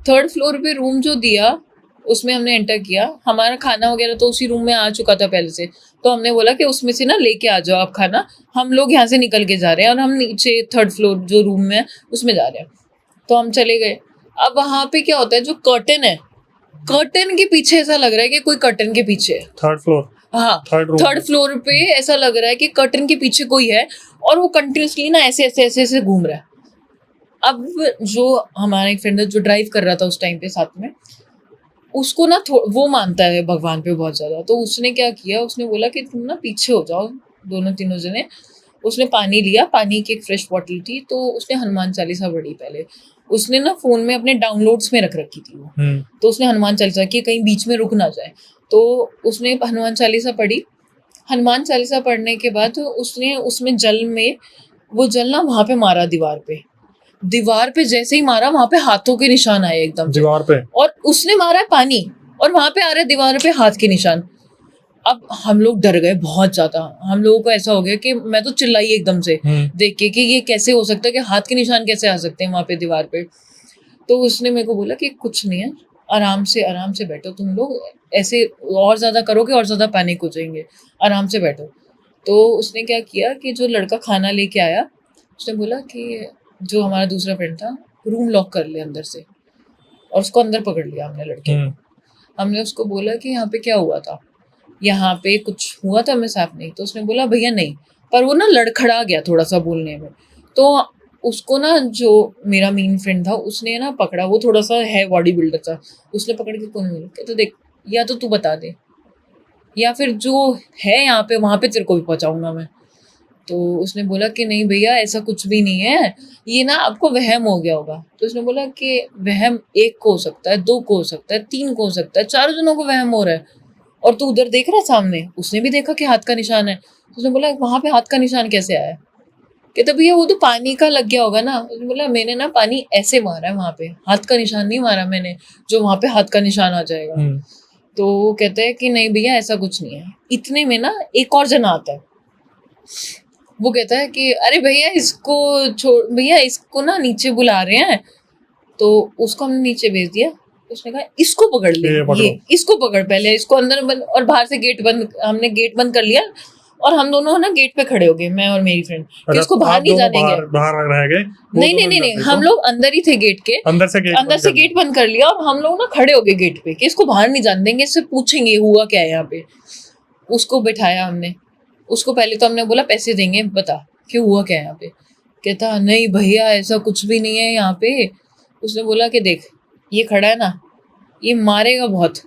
3rd फ्लोर पे रूम जो दिया उसमें हमने एंटर किया। हमारा खाना वगैरह तो उसी रूम में आ चुका था पहले से, तो हमने बोला कि उसमें से ना लेके आ जाओ आप खाना, हम लोग यहाँ से निकल के जा रहे हैं और हम नीचे 3rd फ्लोर जो रूम में है उसमें जा रहे हैं। तो हम चले गए। अब वहाँ पे क्या होता है, जो कर्टन है, कर्टन के पीछे ऐसा लग रहा है कि कोई कर्टन के पीछे है। 3rd floor? हाँ 3rd फ्लोर पे ऐसा लग रहा है कि कर्टन के पीछे कोई है और वो कंटिन्यूसली ना ऐसे घूम रहा है। अब जो हमारा एक फ्रेंड है जो ड्राइव कर रहा था उस टाइम पे साथ में, उसको ना वो मानता है भगवान पे बहुत ज्यादा। तो उसने क्या किया, उसने बोला कि तुम ना पीछे हो जाओ दोनों तीनों जने। उसने पानी लिया, पानी की एक फ्रेश बॉटल थी, तो उसने हनुमान चालीसा पढ़ी। पहले उसने ना फोन में अपने डाउनलोड्स में रख रखी थी वो, तो उसने हनुमान चालीसा की कहीं बीच में रुक ना जाए, तो उसने हनुमान चालीसा पढ़ी। हनुमान चालीसा पढ़ने के बाद उसने उसमें जल में वो जल ना वहां पे मारा, दीवार पे जैसे ही मारा वहां पे हाथों के निशान आए एकदम दीवार पे, और उसने मारा है पानी और वहां पे आ रहे दीवार पे हाथ के निशान। अब हम लोग डर गए बहुत ज्यादा, हम लोगों को ऐसा हो गया कि मैं तो चिल्लाई एकदम से देख के कि ये कैसे हो सकता है कि हाथ के निशान कैसे आ सकते हैं वहां पे दीवार पे। तो उसने मेरे को बोला कि कुछ नहीं है, आराम से बैठो तुम लोग, ऐसे और ज्यादा करोगे और ज्यादा पैनिक हो जाएंगे, आराम से बैठो। तो उसने क्या किया कि जो लड़का खाना लेके आया उसने बोला कि जो हमारा दूसरा फ्रेंड था रूम लॉक कर ले अंदर से, और उसको अंदर पकड़ लिया हमने लड़के। हमने उसको बोला कि यहाँ पे क्या हुआ था, यहाँ पे कुछ हुआ था, मैं साफ नहीं। तो उसने बोला भैया नहीं, पर वो ना लड़खड़ा गया थोड़ा सा बोलने में। तो उसको ना जो मेरा मेन फ्रेंड था उसने ना पकड़ा, वो थोड़ा सा है बॉडी बिल्डर था, उसने पकड़ के कौन बोला तो देख या तो तू बता दे या फिर जो है यहाँ पे वहां पे तेरे को भी पहुंचाऊंगा मैं। तो उसने बोला कि नहीं भैया ऐसा कुछ भी नहीं है, ये ना आपको वहम हो गया होगा। तो उसने बोला कि वहम एक को हो सकता है, 2 को हो सकता है, 3 को हो सकता है, 4 जनों को वहम हो रहा है और तू उधर देख रहा है सामने। उसने भी देखा कि हाथ का निशान है। तो उसने बोला वहां पे हाथ का निशान कैसे आया, कहता भैया वो तो पानी का लग गया होगा ना। उसने बोला मैंने ना पानी ऐसे मारा है वहां पे, हाथ का निशान नहीं मारा मैंने जो वहां पे हाथ का निशान आ जाएगा। तो वो कहते हैं कि नहीं भैया ऐसा कुछ नहीं है। इतने में ना एक और जना आता है, वो कहता है कि अरे भैया इसको छोड़, भैया इसको ना नीचे बुला रहे हैं। तो उसको हमने नीचे भेज दिया। उसने कहा इसको पकड़ ले, ये पकड़ो। ये इसको पकड़, पहले इसको अंदर बंद, और बाहर से गेट बंद, हमने गेट बंद कर लिया और हम दोनों ना गेट पे खड़े हो गए, मैं और मेरी फ्रेंड, कि इसको बाहर आप नहीं दोनों जाने बाहर गए। बाहर रह गए, वो नहीं नहीं दोनों नहीं नहीं, अंदर थे, हम तो लोग अंदर ही थे गेट के, अंदर से गेट अंदर से गेट बंद कर लिया और हम लोग ना खड़े हो गए गेट पे कि इसको बाहर नहीं जाने देंगे, इससे पूछेंगे हुआ क्या है यहाँ पे। उसको बिठाया हमने, उसको पहले तो हमने बोला पैसे देंगे, बता क्यों हुआ क्या है यहाँ पे। कहता नहीं भैया ऐसा कुछ भी नहीं है यहाँ पे। उसने बोला कि देख ये खड़ा है ना, ये मारेगा बहुत,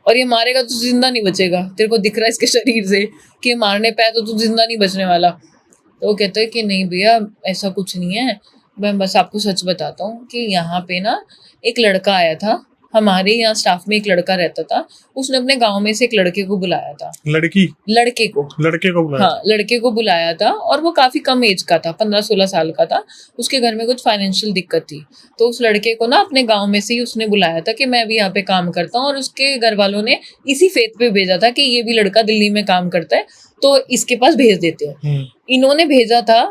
और ये मारेगा तो जिंदा नहीं बचेगा, तेरे को दिख रहा है इसके शरीर से कि ये मारने पे है तो तू जिंदा नहीं बचने वाला। तो वो कहता है कि नहीं भैया ऐसा कुछ नहीं है, मैं बस आपको सच बताता हूँ कि यहाँ पे ना एक लड़का आया था, हमारे यहाँ स्टाफ में एक लड़का रहता था, उसने अपने गांव में से एक लड़के को बुलाया था। लड़के को बुलाया। हाँ लड़के को बुलाया था, और वो काफी कम एज का था, 15-16 साल का था। उसके घर में कुछ फाइनेंशियल दिक्कत थी, तो उस लड़के को ना अपने गांव में से ही उसने बुलाया था कि मैं भी यहाँ पे काम करता हूँ, और उसके घर वालों ने इसी फेथ पे भेजा था कि ये भी लड़का दिल्ली में काम करता है तो इसके पास भेज देते हैं। इन्होंने भेजा था,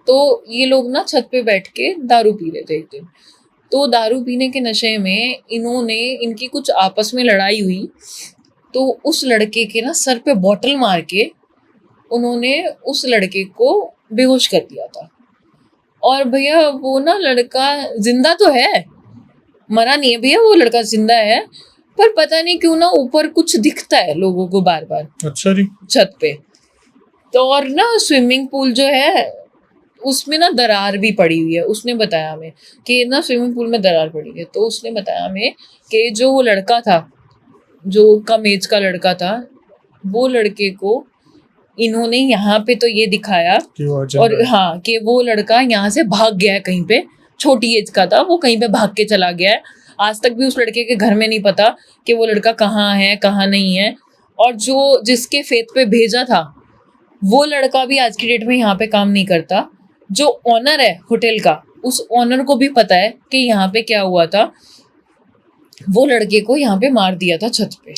तो ये लोग ना छत पे बैठ के दारू पी रहे थे एक दिन। तो दारू पीने के नशे में इनकी कुछ आपस में लड़ाई हुई, तो उस लड़के के ना सर पे बॉटल मार के उन्होंने उस लड़के को बेहोश कर दिया था। और भैया वो ना लड़का जिंदा तो है, मरा नहीं है भैया, वो लड़का जिंदा है, पर पता नहीं क्यों ना ऊपर कुछ दिखता है लोगों को बार बार। अच्छा जी। छत पे तो, और ना स्विमिंग पूल जो है उसमें ना दरार भी पड़ी हुई है। उसने बताया हमें कि ना स्विमिंग पूल में दरार पड़ी है। तो उसने बताया हमें कि जो वो लड़का था, जो कम एज का लड़का था, वो लड़के को इन्होंने यहाँ पे तो ये दिखाया, और हाँ कि वो लड़का यहाँ से भाग गया है कहीं पे, छोटी एज का था, वो कहीं पे भाग के चला गया है। आज तक भी उस लड़के के घर में नहीं पता कि वो लड़का कहाँ है कहाँ नहीं है। और जो जिसके फेथ पे भेजा था वो लड़का भी आज की डेट में यहाँ पे काम नहीं करता। जो ऑनर है होटल का, उस ऑनर को भी पता है कि यहाँ पे क्या हुआ था, वो लड़के को यहाँ पे मार दिया था छत पे।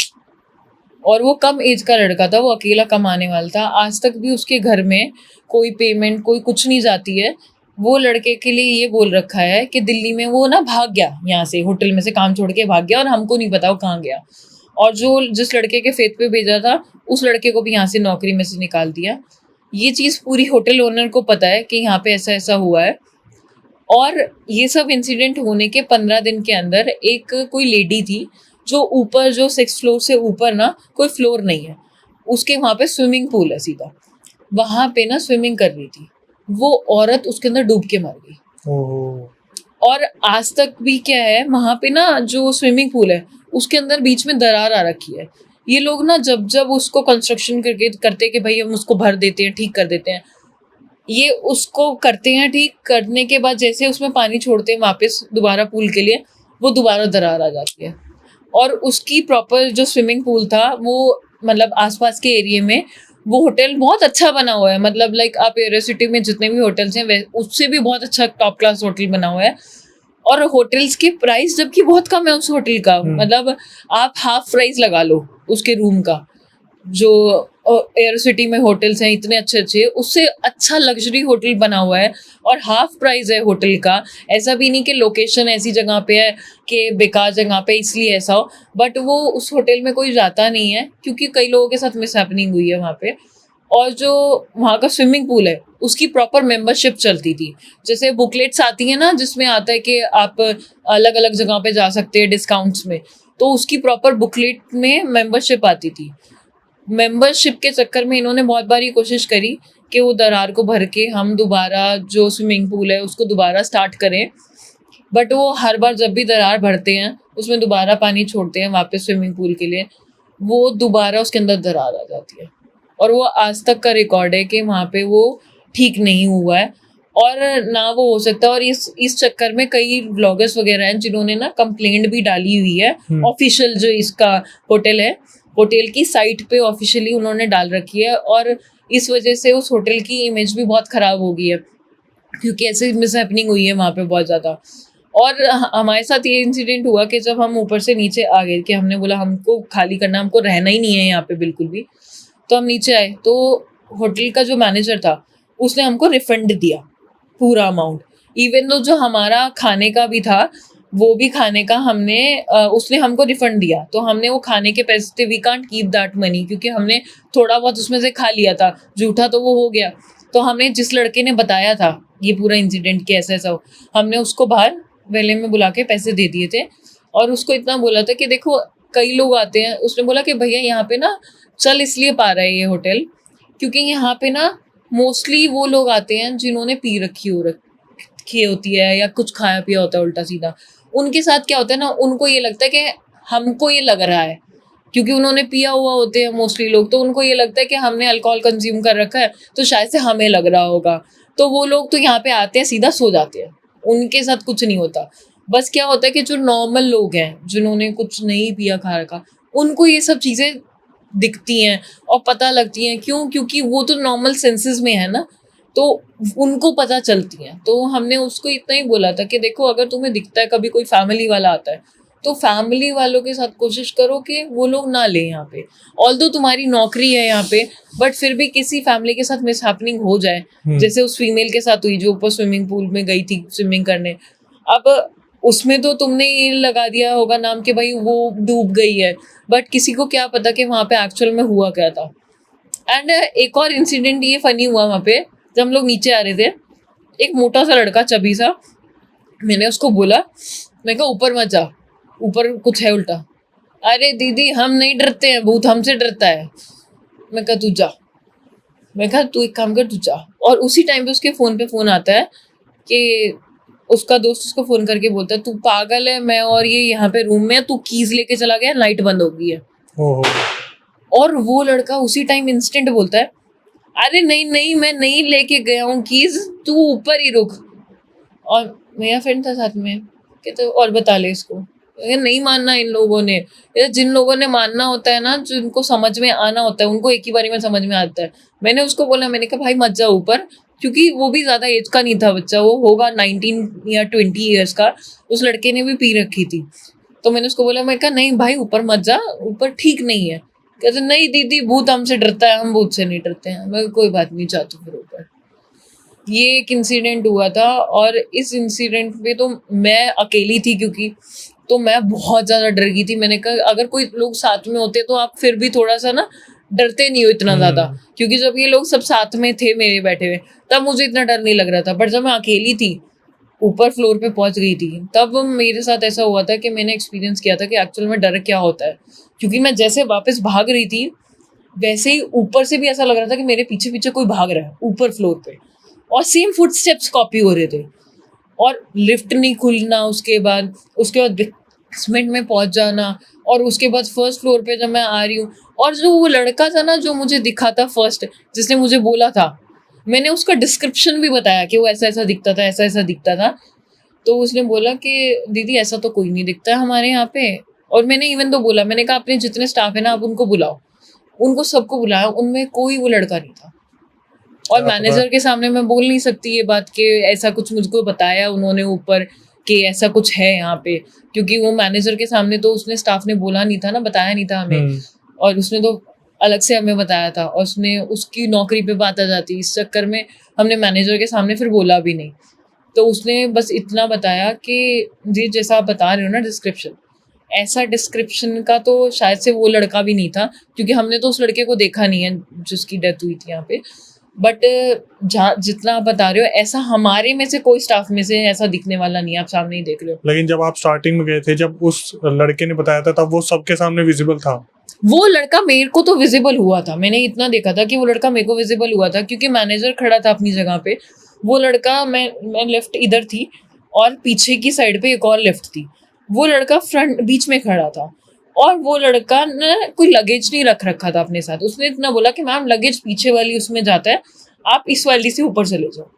और वो कम एज का लड़का था, वो अकेला कमाने वाला था। आज तक भी उसके घर में कोई पेमेंट कोई कुछ नहीं जाती है। वो लड़के के लिए ये बोल रखा है कि दिल्ली में वो ना भाग गया, यहाँ से होटल में से काम छोड़ के भाग गया, और हमको नहीं पता वो कहाँ गया। और जो जिस लड़के के फेथ पे भेजा था उस लड़के को भी यहाँ से नौकरी में से निकाल दिया। ये चीज़ पूरी होटल ओनर को पता है कि यहाँ पे ऐसा ऐसा हुआ है। और ये सब इंसिडेंट होने के 15 दिन के अंदर एक कोई लेडी थी जो ऊपर, जो 6th फ्लोर से ऊपर ना कोई फ्लोर नहीं है, उसके वहाँ पे स्विमिंग पूल है सीधा, वहाँ पे ना स्विमिंग कर रही थी वो औरत, उसके अंदर डूब के मर गई। और आज तक भी क्या है, वहाँ पे ना जो स्विमिंग पूल है उसके अंदर बीच में दरार आ रखी है। ये लोग ना जब जब उसको कंस्ट्रक्शन करते कि भाई हम उसको भर देते हैं, ठीक कर देते हैं, ये उसको करते हैं, ठीक करने के बाद जैसे उसमें पानी छोड़ते हैं वापस दोबारा पूल के लिए, वो दोबारा दरार आ जाती है। और उसकी प्रॉपर जो स्विमिंग पूल था वो मतलब आसपास के एरिया में, वो होटल बहुत अच्छा बना हुआ है, मतलब लाइक आप एयर सिटी में जितने भी होटल्स हैं उससे भी बहुत अच्छा टॉप क्लास होटल बना हुआ है। और होटल्स की प्राइस जबकि बहुत कम है उस होटल का, मतलब आप हाफ प्राइस लगा लो उसके रूम का। जो एयर सिटी में होटल्स हैं इतने अच्छे अच्छे, उससे अच्छा लग्जरी होटल बना हुआ है और हाफ प्राइस है होटल का। ऐसा भी नहीं कि लोकेशन ऐसी जगह पे है कि बेकार जगह पे इसलिए ऐसा हो, बट वो उस होटल में कोई जाता नहीं है क्योंकि कई लोगों के साथ मिसहैपनिंग हुई है वहाँ पे। और जो वहाँ का स्विमिंग पूल है उसकी प्रॉपर मेंबरशिप चलती थी, जैसे बुकलेट्स आती है ना जिसमें आता है कि आप अलग अलग जगह पे जा सकते हैं डिस्काउंट्स में, तो उसकी प्रॉपर बुकलेट में मेंबरशिप आती थी। मेंबरशिप के चक्कर में इन्होंने बहुत बार ये कोशिश करी कि वो दरार को भर के हम दोबारा जो स्विमिंग पूल है उसको दोबारा स्टार्ट करें, बट वो हर बार जब भी दरार भरते हैं उसमें दोबारा पानी छोड़ते हैं वापस स्विमिंग पूल के लिए, वो दोबारा उसके अंदर दरार आ जाती है। और वो आज तक का रिकॉर्ड है कि वहाँ पे वो ठीक नहीं हुआ है और ना वो हो सकता। और इस चक्कर में कई ब्लॉगर्स वगैरह हैं जिन्होंने ना कंप्लेंट भी डाली हुई है ऑफिशियल, जो इसका होटल है होटल की साइट पे ऑफिशियली उन्होंने डाल रखी है। और इस वजह से उस होटल की इमेज भी बहुत ख़राब हो गई है क्योंकि ऐसे मिसहैपनिंग हुई है वहाँ पे बहुत ज़्यादा। और हमारे साथ ये इंसिडेंट हुआ कि जब हम ऊपर से नीचे आ गए कि हमने बोला हमको खाली करना, हमको रहना ही नहीं है यहाँ पे बिल्कुल भी, तो हम नीचे आए तो होटल का जो मैनेजर था उसने हमको रिफंड दिया पूरा अमाउंट, इवन दो जो हमारा खाने का भी था वो भी खाने का हमने उसने हमको रिफंड दिया, तो हमने वो खाने के पैसे थे, we can't keep that money, क्योंकि हमने थोड़ा बहुत उसमें से खा लिया था, झूठा तो वो हो गया। तो हमने जिस लड़के ने बताया था ये पूरा इंसिडेंट कि ऐसा ऐसा हो, हमने उसको बाहर वेले में बुला के पैसे दे दिए थे और उसको इतना बोला था कि देखो कई लोग आते हैं, उसने बोला कि भैया यहाँ पे ना चल इसलिए पा रहा है ये होटल क्योंकि यहाँ पे ना मोस्टली वो लोग आते हैं जिन्होंने पी रखी होती है या कुछ खाया पिया होता है उल्टा सीधा। उनके साथ क्या होता है ना, उनको ये लगता है कि हमको ये लग रहा है क्योंकि उन्होंने पिया हुआ होते हैं मोस्टली लोग, तो उनको ये लगता है कि हमने अल्कोहल कंज्यूम कर रखा है तो शायद से हमें लग रहा होगा। तो वो लोग तो यहाँ पे आते हैं सीधा सो जाते हैं, उनके साथ कुछ नहीं होता। बस क्या होता है कि जो नॉर्मल लोग हैं जिन्होंने कुछ नहीं पिया खा रखा, उनको ये सब चीज़ें दिखती हैं और पता लगती हैं। क्यों? क्योंकि वो तो नॉर्मल सेंसेस में है ना, तो उनको पता चलती हैं। तो हमने उसको इतना ही बोला था कि देखो अगर तुम्हें दिखता है कभी कोई फैमिली वाला आता है तो फैमिली वालों के साथ कोशिश करो कि वो लोग ना ले यहाँ पे, ऑल्दो तुम्हारी नौकरी है यहाँ पे, बट फिर भी किसी फैमिली के साथ मिस हैपनिंग हो जाए, जैसे उस फीमेल के साथ हुई जो ऊपर स्विमिंग पूल में गई थी स्विमिंग करने। अब उसमें तो तुमने ये लगा दिया होगा नाम कि भाई वो डूब गई है, बट किसी को क्या पता कि वहाँ पे एक्चुअल में हुआ क्या था। एंड एक और इंसिडेंट ये फनी हुआ वहाँ पे, जब हम लोग नीचे आ रहे थे, एक मोटा सा लड़का चबी सा, मैंने उसको बोला, मैं कहा ऊपर मत जा, ऊपर कुछ है उल्टा। अरे दीदी हम नहीं डरते हैं, भूत हमसे डरता है। मैं कहा तू जा, मैं कहा तू एक काम कर तू जा। और उसी टाइम पे उसके फ़ोन पे फ़ोन आता है कि उसका दोस्त उसको फ़ोन करके बोलता है तू पागल है, मैं और ये यहाँ पे रूम में, तू कीज़ लेके चला गया, लाइट बंद हो गई है। और वो लड़का उसी टाइम इंस्टेंट बोलता है अरे नहीं नहीं मैं नहीं लेके गया हूँ कीज़, तू ऊपर ही रुक। और मेरा फ्रेंड था साथ में, कहते और बता ले इसको। नहीं मानना इन लोगों ने, जिन लोगों ने मानना होता है ना, जिनको समझ में आना होता है, उनको एक ही बारी में समझ में आता है। मैंने उसको बोला, मैंने कहा भाई मत जा ऊपर, क्योंकि वो भी ज़्यादा एज का नहीं था बच्चा, वो होगा 19 या 20 ईयर्स का, उस लड़के ने भी पी रखी थी। तो मैंने उसको बोला, मैं कहा नहीं भाई ऊपर मत जा, ऊपर ठीक नहीं है। कहते नहीं दीदी भूत हमसे डरता है, हम भूत से नहीं डरते हैं। मैं कोई बात नहीं, जा तो फिर ऊपर। ये एक इंसिडेंट हुआ था और इस इंसिडेंट पे तो मैं अकेली थी, क्योंकि तो मैं बहुत ज़्यादा डर गई थी। मैंने कहा अगर कोई लोग साथ में होते तो आप फिर भी थोड़ा सा ना डरते नहीं हो इतना ज़्यादा, क्योंकि जब ये लोग सब साथ में थे मेरे बैठे हुए तब मुझे इतना डर नहीं लग रहा था। बट जब मैं अकेली थी ऊपर फ्लोर पे पहुंच गई थी, तब मेरे साथ ऐसा हुआ था कि मैंने एक्सपीरियंस किया था कि एक्चुअल में डर क्या होता है। क्योंकि मैं जैसे वापस भाग रही थी वैसे ही ऊपर से भी ऐसा लग रहा था कि मेरे पीछे पीछे कोई भाग रहा है ऊपर फ्लोर पे, और सेम फुटस्टेप्स कॉपी हो रहे थे, और लिफ्ट नहीं खुलना, उसके बाद बेसमेंट में पहुंच जाना, और उसके बाद फर्स्ट फ्लोर पे जब मैं आ रही हूँ, और जो वो लड़का था ना जो मुझे दिखा था फर्स्ट, जिसने मुझे बोला था, मैंने उसका डिस्क्रिप्शन भी बताया कि वो ऐसा ऐसा दिखता था, ऐसा ऐसा दिखता था। तो उसने बोला कि दीदी ऐसा तो कोई नहीं दिखता है हमारे यहाँ पे। और मैंने इवन तो बोला, मैंने कहा अपने जितने स्टाफ है ना आप उनको बुलाओ, उनको सबको बुलाया, उनमें कोई वो लड़का नहीं था। और मैनेजर के सामने मैं बोल नहीं सकती ये बात कि ऐसा कुछ मुझको बताया उन्होंने ऊपर कि ऐसा कुछ है यहाँ पे, क्योंकि वो मैनेजर के सामने तो उसने स्टाफ ने बोला नहीं था ना, बताया नहीं था हमें, और उसने तो अलग से हमें बताया था, और उसने उसकी नौकरी पे बात आ जाती, इस चक्कर में हमने मैनेजर के सामने फिर बोला भी नहीं। तो उसने बस इतना बताया कि जी जैसा आप बता रहे हो ना डिस्क्रिप्शन, ऐसा डिस्क्रिप्शन का तो शायद से वो लड़का भी नहीं था, क्योंकि हमने तो उस लड़के को देखा नहीं है जिसकी डेथ हुई थी यहाँ पे। बट जितना आप बता रहे हो ऐसा हमारे में से कोई स्टाफ में से ऐसा दिखने वाला नहीं है, आप सामने ही देख रहे हो। लेकिन जब आप स्टार्टिंग में गए थे, जब उस लड़के ने बताया था तब वो सबके सामने विजिबल था? वो लड़का मेरे को तो विजिबल हुआ था, मैंने इतना देखा था कि वो लड़का मेरे को विजिबल हुआ था, क्योंकि मैनेजर खड़ा था अपनी जगह पे। वो लड़का, मैं लेफ्ट इधर थी और पीछे की साइड पे एक और लेफ्ट थी, वो लड़का फ्रंट बीच में खड़ा था, और वो लड़का ने कोई लगेज नहीं रख रखा था अपने साथ। उसने इतना बोला कि मैम लगेज पीछे वाली उसमें जाता है, आप इस वाली से ऊपर चले जाओ।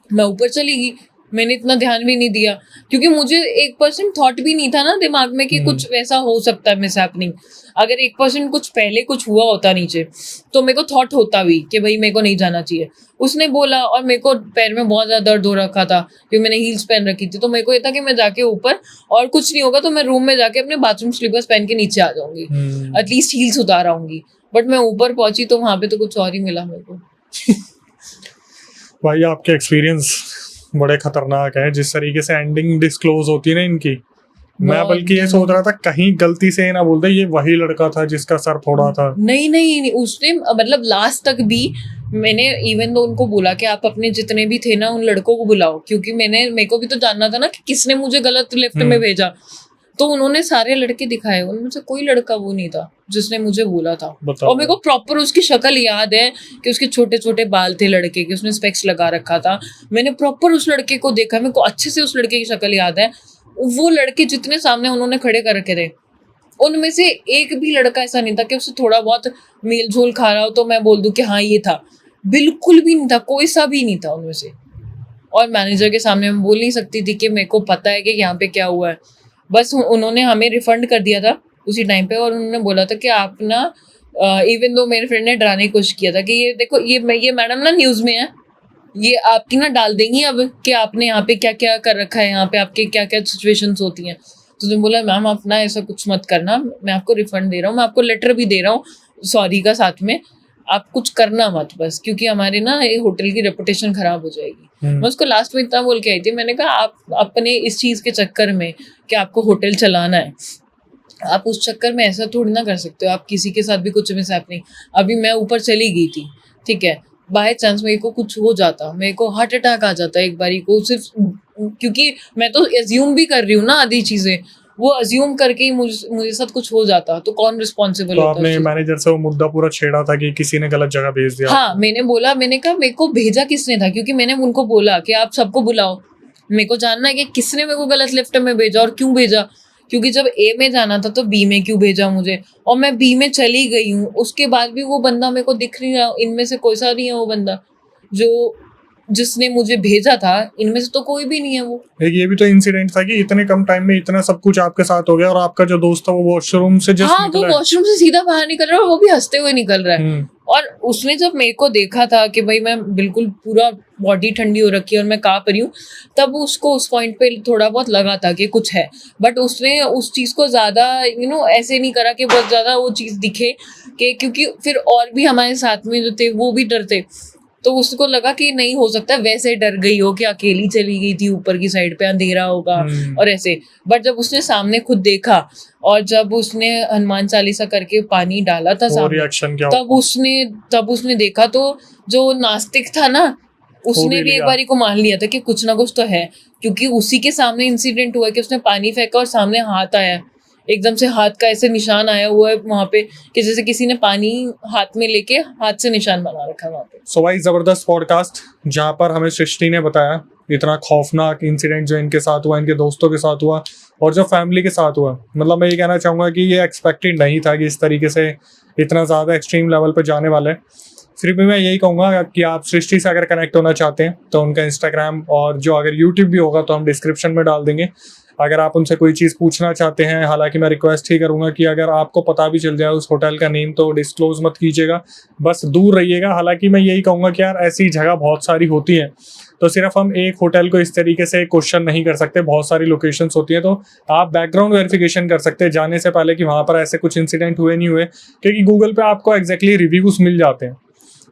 मैं ऊपर चली गई, मैंने इतना ध्यान भी नहीं दिया, क्योंकि मुझे 1% थॉट भी नहीं था ना दिमाग में कि कुछ वैसा हो सकता है मिस हैपनिंग। अगर 1% कुछ पहले कुछ हुआ होता नीचे तो मेरे को थॉट होता भी कि भाई मेरे को नहीं जाना चाहिए। उसने बोला, और मेरे को पैर में बहुत ज़्यादा दर्द हो रखा था क्योंकि मैंने हील्स पहन रखी थी, तो मेरे को ये था कि मैं जाके ऊपर, और कुछ नहीं होगा तो मैं रूम में जाके अपने बाथरूम स्लीपर्स पहन के नीचे आ जाऊंगी, एटलीस्ट हील्स उतार आऊंगी। बट मैं ऊपर पहुंची तो वहाँ पे तो कुछ और ही मिला मेरे को। भाई आपके एक्सपीरियंस बड़े खतरनाक है, जिस तरीके से एंडिंग डिस्क्लोज होती है ना इनकी। मैं बहुत बल्कि ये सोच रहा था कहीं गलती से ना बोल दे ये वही लड़का था जिसका सर फोड़ा था। नहीं नहीं नहीं, उसने मतलब लास्ट तक भी मैंने इवन तो उनको बोला कि आप अपने जितने भी थे ना उन लड़कों को बुलाओ, क्योंकि मेरे को भी तो जानना था ना कि किसने मुझे गलत लिफ्ट में भेजा। तो उन्होंने सारे लड़के दिखाए, उनमें से कोई लड़का वो नहीं था जिसने मुझे बोला था। बताओ। और मेरे को प्रॉपर उसकी शक्ल याद है कि उसके छोटे छोटे बाल थे लड़के के, उसने स्पेक्स लगा रखा था। मैंने प्रॉपर उस लड़के को देखा, मेरे को अच्छे से उस लड़के की शक्ल याद है। वो लड़के जितने सामने उन्होंने खड़े कर रखे थे उनमें से एक भी लड़का ऐसा नहीं था कि उससे थोड़ा बहुत मेल जोल खा रहा हो तो मैं बोल दूं कि हाँ ये था। बिल्कुल भी नहीं था, कोई सा भी नहीं था उनमें से। और मैनेजर के सामने मैं बोल नहीं सकती थी कि मेरे को पता है कि यहाँ पे क्या हुआ है। बस उन्होंने हमें रिफंड कर दिया था उसी टाइम पे, और उन्होंने बोला था कि आप ना इवन दो मेरे फ्रेंड ने डराने की कोशिश किया था कि ये देखो ये मैडम ना न्यूज़ में है, ये आपकी ना डाल देंगी अब कि आपने यहाँ पे क्या क्या कर रखा है, यहाँ पे आपके क्या क्या सिचुएशंस होती हैं। तो उसने बोला मैम आप ना ऐसा कुछ मत करना, मैं आपको रिफंड दे रहा हूँ, मैं आपको लेटर भी दे रहा हूँ सॉरी का साथ में, आप कुछ करना मत बस, क्योंकि हमारे ना ये होटल की रेपुटेशन खराब हो जाएगी। मैं उसको लास्ट में इतना बोल के आई थी, मैंने कहा आप अपने इस चीज़ के चक्कर में कि आपको होटल चलाना है, आप उस चक्कर में ऐसा थोड़ी ना कर सकते हो, आप किसी के साथ भी कुछ मिस हैपनिंग। अभी मैं ऊपर चली गई थी, ठीक है, बाय चांस मेरे को कुछ हो जाता, मेरे को हार्ट अटैक आ जाता एक बारी को, सिर्फ क्योंकि मैं तो एज्यूम भी कर रही हूँ ना आधी चीजें, वो अज्यूम करके ही मुझे साथ कुछ हो जाता तो कौन रिस्पॉन्सिबल तो होता। आपने मैनेजर से वो मुद्दा पूरा छेड़ा था कि किसी ने गलत जगह भेज दिया? हाँ, मैंने बोला, मैंने कहा मेरे को भेजा किसने था, क्योंकि मैंने उनको बोला कि आप सबको बुलाओ, मेरे को जानना है कि किसने मेरे को गलत लिफ्ट में भेजा और क्यों भेजा, क्योंकि जब ए में जाना था तो बी में क्यों भेजा मुझे, और मैं बी में चली गई हूँ, उसके बाद भी वो बंदा मेरे को दिख नहीं रहा, इनमें से कोई सा नहीं है वो बंदा जो जिसने मुझे भेजा था, इनमें से तो कोई भी नहीं है वो। एक ये भी तो इंसिडेंट था कि इतने कम टाइम में इतना सब कुछ आपके साथ हो गया, और आपका जो दोस्त था वो वॉशरूम से जस्ट हाँ, वो वॉशरूम से सीधा बाहर निकल रहा है और वो भी हंसते हुए निकल रहा है। और उसने जब मेरे को देखा था कि भाई मैं बिल्कुल पूरा बॉडी ठंडी हो रखी है और मैं काँप रही हूँ, तब उसको उस पॉइंट पे थोड़ा बहुत लगा था कि कुछ है, बट उसने उस चीज़ को ज़्यादा ऐसे नहीं करा कि बहुत ज़्यादा वो चीज़ दिखे, कि क्योंकि फिर और भी हमारे साथ में जो थे वो भी डरते, तो उसको लगा कि नहीं हो सकता वैसे डर गई हो कि अकेली चली गई थी ऊपर की साइड पे, अंधेरा होगा और ऐसे। बट जब उसने सामने खुद देखा और जब उसने हनुमान चालीसा करके पानी डाला था सामने, रिएक्शन क्या तब उसने देखा तो जो नास्तिक था ना, उसने भी एक बारी को मान लिया था कि कुछ ना कुछ तो है, क्योंकि उसी के सामने इंसिडेंट हुआ कि उसने पानी फेंका और सामने हाथ आया, एकदम से हाथ का ऐसे निशान आया हुआ है वहाँ पे कि जैसे किसी ने पानी हाथ में लेके हाथ से निशान बना रखा है वहाँ पे। सो भाई जबरदस्त पॉडकास्ट जहाँ पर हमें सृष्टि ने बताया इतना खौफनाक इंसिडेंट जो इनके साथ हुआ, इनके दोस्तों के साथ हुआ और जो फैमिली के साथ हुआ। मतलब मैं ये कहना चाहूँगा कि ये एक्सपेक्टेड नहीं था कि इस तरीके से इतना ज़्यादा एक्सट्रीम लेवल पर जाने वाला है। फिर भी मैं यही कहूँगा कि आप सृष्टि से अगर कनेक्ट होना चाहते हैं तो उनका इंस्टाग्राम और जो अगर यूट्यूब भी होगा तो हम डिस्क्रिप्शन में डाल देंगे। अगर आप उनसे कोई चीज़ पूछना चाहते हैं, हालांकि मैं रिक्वेस्ट ही करूंगा कि अगर आपको पता भी चल जाए उस होटल का नेम तो डिस्क्लोज मत कीजिएगा, बस दूर रहिएगा। हालांकि मैं यही कहूँगा कि यार ऐसी जगह बहुत सारी होती हैं, तो सिर्फ हम एक होटल को इस तरीके से क्वेश्चन नहीं कर सकते, बहुत सारी लोकेशंस होती हैं, तो आप बैकग्राउंड वेरिफिकेशन कर सकते हैं जाने से पहले कि वहाँ पर ऐसे कुछ इंसिडेंट हुए नहीं हुए, क्योंकि गूगल पे आपको एग्जैक्टली रिव्यूज़ मिल जाते हैं।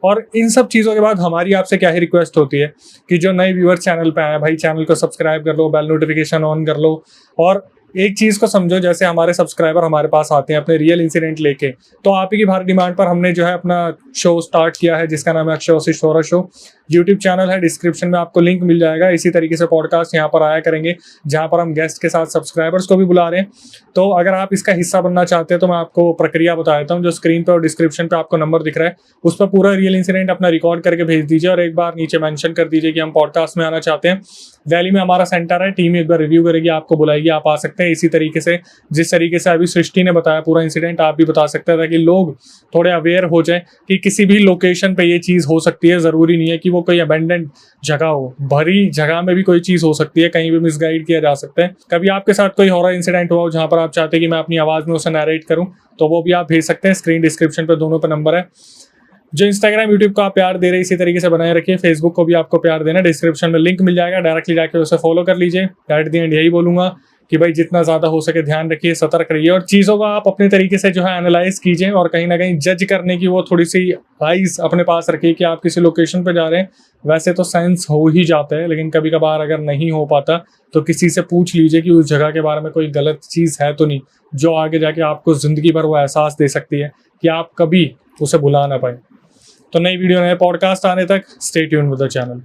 और इन सब चीज़ों के बाद हमारी आपसे क्या ही रिक्वेस्ट होती है कि जो नए व्यूअर्स चैनल पे आए भाई, चैनल को सब्सक्राइब कर लो, बेल नोटिफिकेशन ऑन कर लो। और एक चीज़ को समझो, जैसे हमारे सब्सक्राइबर हमारे पास आते हैं अपने रियल इंसिडेंट लेके, तो आप ही की भारी डिमांड पर हमने जो है अपना शो स्टार्ट किया है जिसका नाम है अक्षय वशिष्ठ शोरा शो। यूट्यूब चैनल है, डिस्क्रिप्शन में आपको लिंक मिल जाएगा। इसी तरीके से पॉडकास्ट यहाँ पर आया करेंगे जहाँ पर हम गेस्ट के साथ सब्सक्राइबर्स को भी बुला रहे हैं। तो अगर आप इसका हिस्सा बनना चाहते हैं तो मैं आपको प्रक्रिया बता देता हूँ। जो स्क्रीन पर और डिस्क्रिप्शन पे आपको नंबर दिख रहा है उस पर पूरा रियल इंसिडेंट अपना रिकॉर्ड करके भेज दीजिए और एक बार नीचे मेंशन कर दीजिए कि हम पॉडकास्ट में आना चाहते हैं। दिल्ली में हमारा सेंटर है, टीम एक बार रिव्यू करेगी, आपको बुलाएगी, आप आ सकते हैं। इसी तरीके से जिस तरीके से अभी सृष्टि ने बताया पूरा इंसिडेंट, आप भी बता सकते हैं ताकि लोग थोड़े अवेयर हो जाए कि किसी भी लोकेशन पे ये चीज़ हो सकती है। ज़रूरी नहीं है कि वो कोई अबेंडेंड जगह हो, भरी जगह में भी कोई चीज़ हो सकती है, कहीं भी मिसगाइड किया जा सकता है। कभी आपके साथ कोई हॉरर इंसिडेंट हुआ हो जहाँ पर आप चाहते हैं कि मैं अपनी आवाज़ में उसे नरेट करूँ, तो वो भी आप भेज सकते हैं। स्क्रीन डिस्क्रिप्शन पर दोनों पर नंबर है। जो इंस्टाग्राम यूट्यूब को आप प्यार दे रहे हैं इसी तरीके से बनाए रखिए। फेसबुक को भी आपको प्यार देना, डिस्क्रिप्शन में लिंक मिल जाएगा, डायरेक्टली जाकर उसे फॉलो कर लीजिए। एट द एंड यही बोलूँगा कि भाई जितना ज़्यादा हो सके ध्यान रखिए, सतर्क रहिए और चीज़ों का आप अपने तरीके से जो है एनालाइज कीजिए और कहीं ना कहीं जज करने की वो थोड़ी सी आइज अपने पास रखिए कि आप किसी लोकेशन पे जा रहे हैं। वैसे तो सेंस हो ही जाता है, लेकिन कभी कभार अगर नहीं हो पाता तो किसी से पूछ लीजिए कि उस जगह के बारे में कोई गलत चीज़ है तो नहीं, जो आगे जाके आपको ज़िंदगी भर वो एहसास दे सकती है कि आप कभी उसे भुला ना पाए। तो नई वीडियो, नए पॉडकास्ट आने तक stay tuned with the channel.